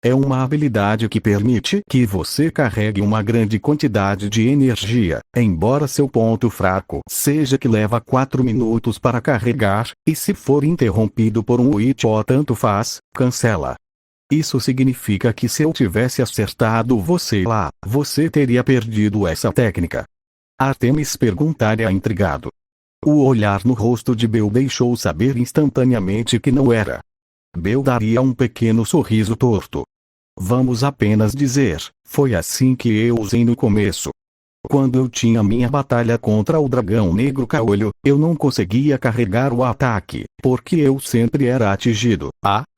É uma habilidade que permite que você carregue uma grande quantidade de energia, embora seu ponto fraco seja que leva 4 minutos para carregar, e se for interrompido por um hit ou tanto faz, cancela. Isso significa que se eu tivesse acertado você lá, você teria perdido essa técnica. Artemis perguntaria intrigado. O olhar no rosto de Bill deixou saber instantaneamente que não era. Bill daria um pequeno sorriso torto. Vamos apenas dizer, foi assim que eu usei no começo. Quando eu tinha minha batalha contra o dragão negro caolho, eu não conseguia carregar o ataque, porque eu sempre era atingido.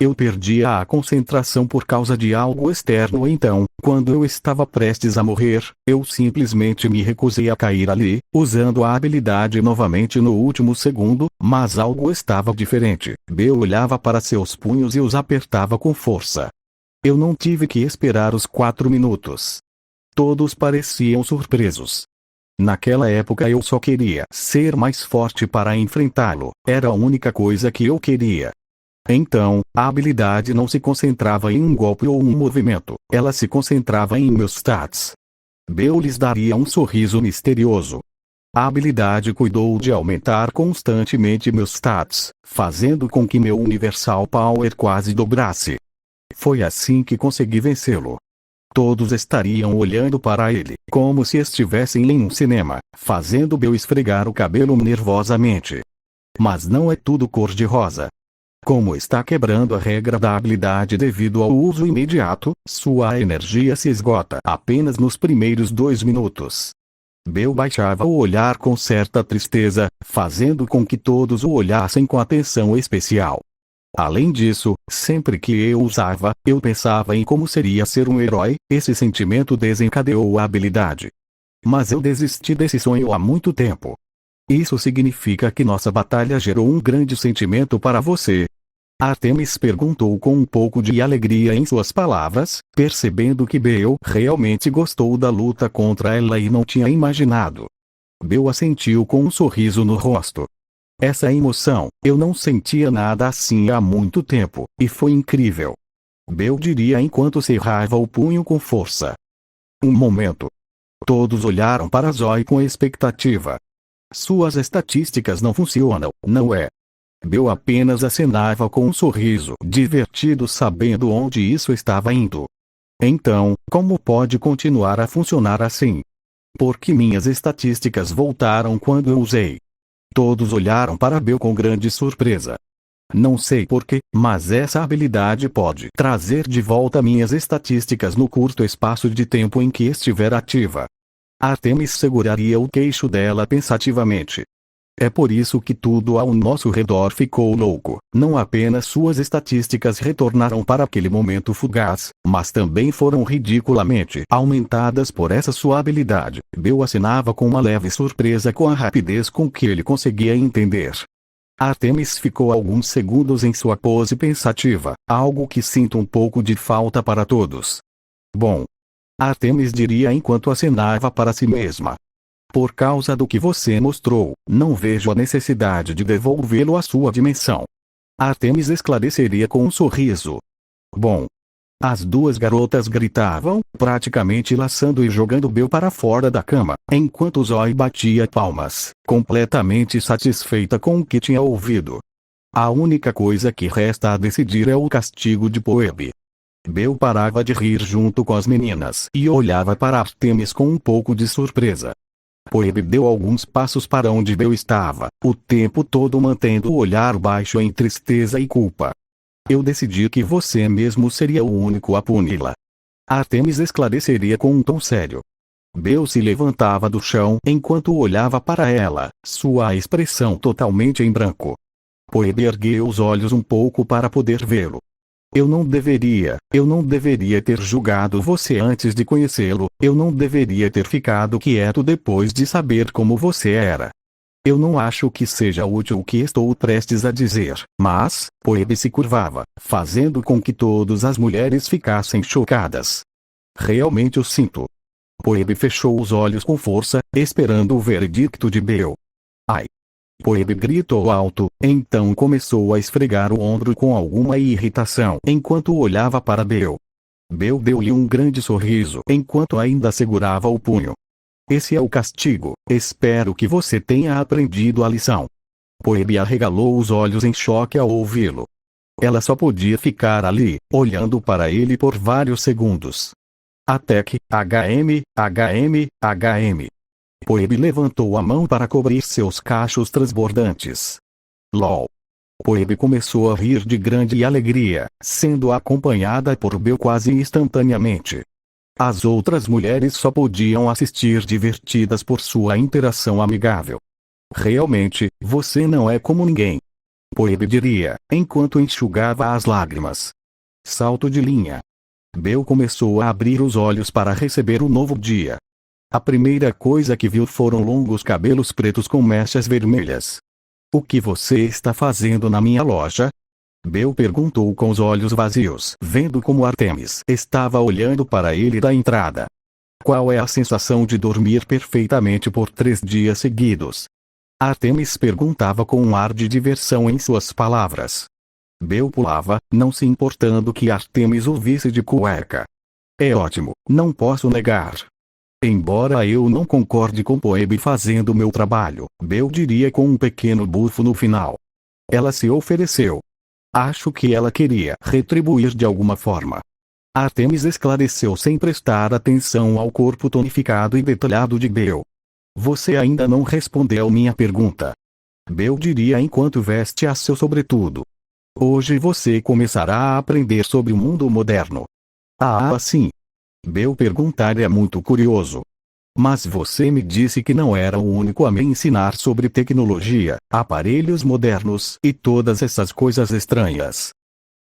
Eu perdia a concentração por causa de algo externo. Então, quando eu estava prestes a morrer, eu simplesmente me recusei a cair ali, usando a habilidade novamente no último segundo, mas algo estava diferente. Bill olhava para seus punhos e os apertava com força. Eu não tive que esperar os 4 minutos. Todos pareciam surpresos. Naquela época eu só queria ser mais forte para enfrentá-lo, era a única coisa que eu queria. Então, a habilidade não se concentrava em um golpe ou um movimento, ela se concentrava em meus stats. Bill lhes daria um sorriso misterioso. A habilidade cuidou de aumentar constantemente meus stats, fazendo com que meu Universal Power quase dobrasse. Foi assim que consegui vencê-lo. Todos estariam olhando para ele, como se estivessem em um cinema, fazendo Bill esfregar o cabelo nervosamente. Mas não é tudo cor-de-rosa. Como está quebrando a regra da habilidade devido ao uso imediato, sua energia se esgota apenas nos primeiros 2 minutos. Bill baixava o olhar com certa tristeza, fazendo com que todos o olhassem com atenção especial. Além disso, sempre que eu usava, eu pensava em como seria ser um herói. Esse sentimento desencadeou a habilidade. Mas eu desisti desse sonho há muito tempo. Isso significa que nossa batalha gerou um grande sentimento para você? Artemis perguntou com um pouco de alegria em suas palavras, percebendo que Bill realmente gostou da luta contra ela e não tinha imaginado. Bill assentiu com um sorriso no rosto. Essa emoção, eu não sentia nada assim há muito tempo, e foi incrível. Bill diria enquanto cerrava o punho com força. Um momento. Todos olharam para Zoe com expectativa. Suas estatísticas não funcionam, não é? Bill apenas acenava com um sorriso divertido, sabendo onde isso estava indo. Então, como pode continuar a funcionar assim? Porque minhas estatísticas voltaram quando eu usei. Todos olharam para Bill com grande surpresa. Não sei porquê, mas essa habilidade pode trazer de volta minhas estatísticas no curto espaço de tempo em que estiver ativa. Artemis seguraria o queixo dela pensativamente. É por isso que tudo ao nosso redor ficou louco. Não apenas suas estatísticas retornaram para aquele momento fugaz, mas também foram ridiculamente aumentadas por essa sua habilidade. Bill acenava com uma leve surpresa com a rapidez com que ele conseguia entender. Artemis ficou alguns segundos em sua pose pensativa, algo que sinto um pouco de falta para todos. Bom, Artemis diria enquanto acenava para si mesma. Por causa do que você mostrou, não vejo a necessidade de devolvê-lo à sua dimensão. Artemis esclareceria com um sorriso. Bom. As duas garotas gritavam, praticamente laçando e jogando Bill para fora da cama, enquanto Zoe batia palmas, completamente satisfeita com o que tinha ouvido. A única coisa que resta a decidir é o castigo de Phoebe. Bill parava de rir junto com as meninas e olhava para Artemis com um pouco de surpresa. Phoebe deu alguns passos para onde Bill estava, o tempo todo mantendo o olhar baixo em tristeza e culpa. Eu decidi que você mesmo seria o único a puni-la. Artemis esclareceria com um tom sério. Bill se levantava do chão enquanto olhava para ela, sua expressão totalmente em branco. Phoebe ergueu os olhos um pouco para poder vê-lo. Eu não deveria ter julgado você antes de conhecê-lo, eu não deveria ter ficado quieto depois de saber como você era. Eu não acho que seja útil o que estou prestes a dizer, mas, Phoebe se curvava, fazendo com que todas as mulheres ficassem chocadas. Realmente o sinto. Phoebe fechou os olhos com força, esperando o veredicto de Bill. Ai! Phoebe gritou alto, então começou a esfregar o ombro com alguma irritação enquanto olhava para Bill. Bill deu-lhe um grande sorriso enquanto ainda segurava o punho. Esse é o castigo, espero que você tenha aprendido a lição. Phoebe arregalou os olhos em choque ao ouvi-lo. Ela só podia ficar ali, olhando para ele por vários segundos. Até que, HM. Poebe levantou a mão para cobrir seus cachos transbordantes. LOL. Poebe começou a rir de grande alegria, sendo acompanhada por Bel quase instantaneamente. As outras mulheres só podiam assistir divertidas por sua interação amigável. Realmente, você não é como ninguém. Poebe diria, enquanto enxugava as lágrimas. Salto de linha. Bel começou a abrir os olhos para receber o novo dia. A primeira coisa que viu foram longos cabelos pretos com mechas vermelhas. O que você está fazendo na minha loja? Bel perguntou com os olhos vazios, vendo como Artemis estava olhando para ele da entrada. Qual é a sensação de dormir perfeitamente por 3 dias seguidos? Artemis perguntava com um ar de diversão em suas palavras. Bel pulava, não se importando que Artemis o visse de cueca. É ótimo, não posso negar. Embora eu não concorde com Poebe fazendo meu trabalho, Bel diria com um pequeno bufo no final. Ela se ofereceu. Acho que ela queria retribuir de alguma forma. Artemis esclareceu sem prestar atenção ao corpo tonificado e detalhado de Bel. Você ainda não respondeu minha pergunta. Bel diria enquanto veste a seu sobretudo. Hoje você começará a aprender sobre o mundo moderno. Ah, sim. Bel perguntaria muito curioso. Mas você me disse que não era o único a me ensinar sobre tecnologia, aparelhos modernos e todas essas coisas estranhas.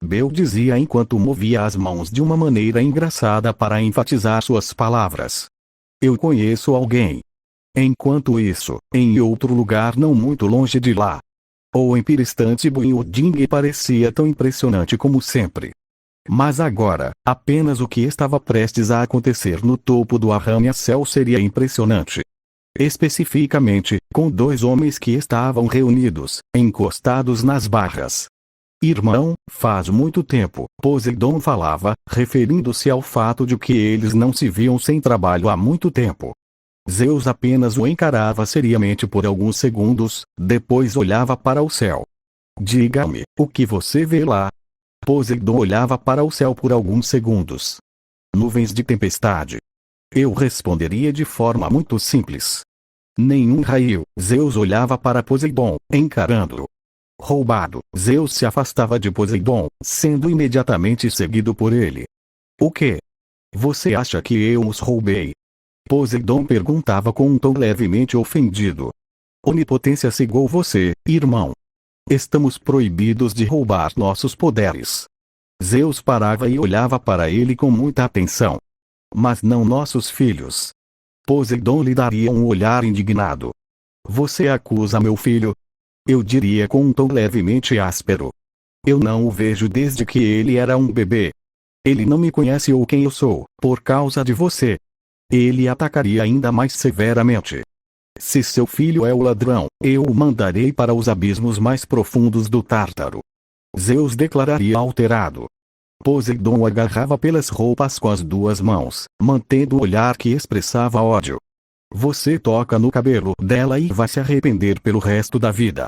Bel dizia enquanto movia as mãos de uma maneira engraçada para enfatizar suas palavras. Eu conheço alguém. Enquanto isso, em outro lugar não muito longe de lá. O empiristante Building parecia tão impressionante como sempre. Mas agora, apenas o que estava prestes a acontecer no topo do arranha-céu seria impressionante. Especificamente, com 2 homens que estavam reunidos, encostados nas barras. Irmão, faz muito tempo, Poseidon falava, referindo-se ao fato de que eles não se viam sem trabalho há muito tempo. Zeus apenas o encarava seriamente por alguns segundos, depois olhava para o céu. Diga-me, o que você vê lá? Poseidon olhava para o céu por alguns segundos. Nuvens de tempestade. Eu responderia de forma muito simples. Nenhum raio. Zeus olhava para Poseidon, encarando-o. Roubado. Zeus se afastava de Poseidon, sendo imediatamente seguido por ele. O quê? Você acha que eu os roubei? Poseidon perguntava com um tom levemente ofendido. Onipotência cegou você, irmão. Estamos proibidos de roubar nossos poderes. Zeus parava e olhava para ele com muita atenção. Mas não nossos filhos. Poseidon lhe daria um olhar indignado. Você acusa meu filho? Eu diria com um tom levemente áspero. Eu não o vejo desde que ele era um bebê. Ele não me conhece ou quem eu sou, por causa de você. Ele atacaria ainda mais severamente. Se seu filho é o ladrão, eu o mandarei para os abismos mais profundos do Tártaro. Zeus declararia alterado. Poseidon o agarrava pelas roupas com as 2 mãos, mantendo o olhar que expressava ódio. Você toca no cabelo dela e vai se arrepender pelo resto da vida.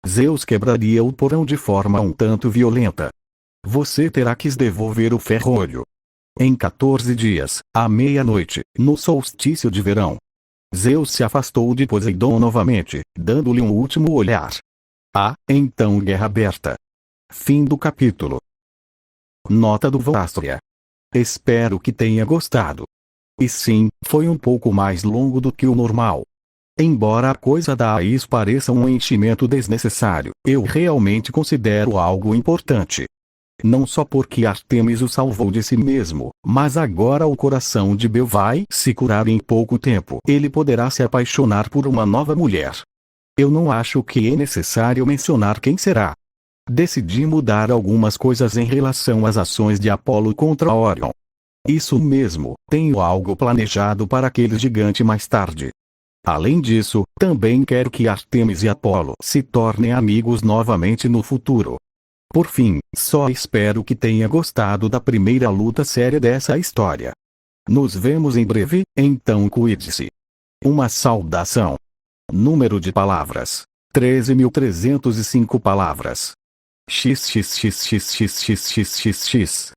Zeus quebraria o porão de forma um tanto violenta. Você terá que devolver o ferrolho. Em 14 dias, à meia-noite, no solstício de verão. Zeus se afastou de Poseidon novamente, dando-lhe um último olhar. Então guerra aberta. Fim do capítulo. Nota do Vostria. Espero que tenha gostado. E sim, foi um pouco mais longo do que o normal. Embora a coisa da Ais pareça um enchimento desnecessário, eu realmente considero algo importante. Não só porque Artemis o salvou de si mesmo, mas agora o coração de Bel vai se curar em pouco tempo. Ele poderá se apaixonar por uma nova mulher. Eu não acho que é necessário mencionar quem será. Decidi mudar algumas coisas em relação às ações de Apolo contra Orion. Isso mesmo, tenho algo planejado para aquele gigante mais tarde. Além disso, também quero que Artemis e Apolo se tornem amigos novamente no futuro. Por fim, só espero que tenha gostado da primeira luta séria dessa história. Nos vemos em breve, então cuide-se. Uma saudação. Número de palavras: 13.305 palavras. XXXXXXXXX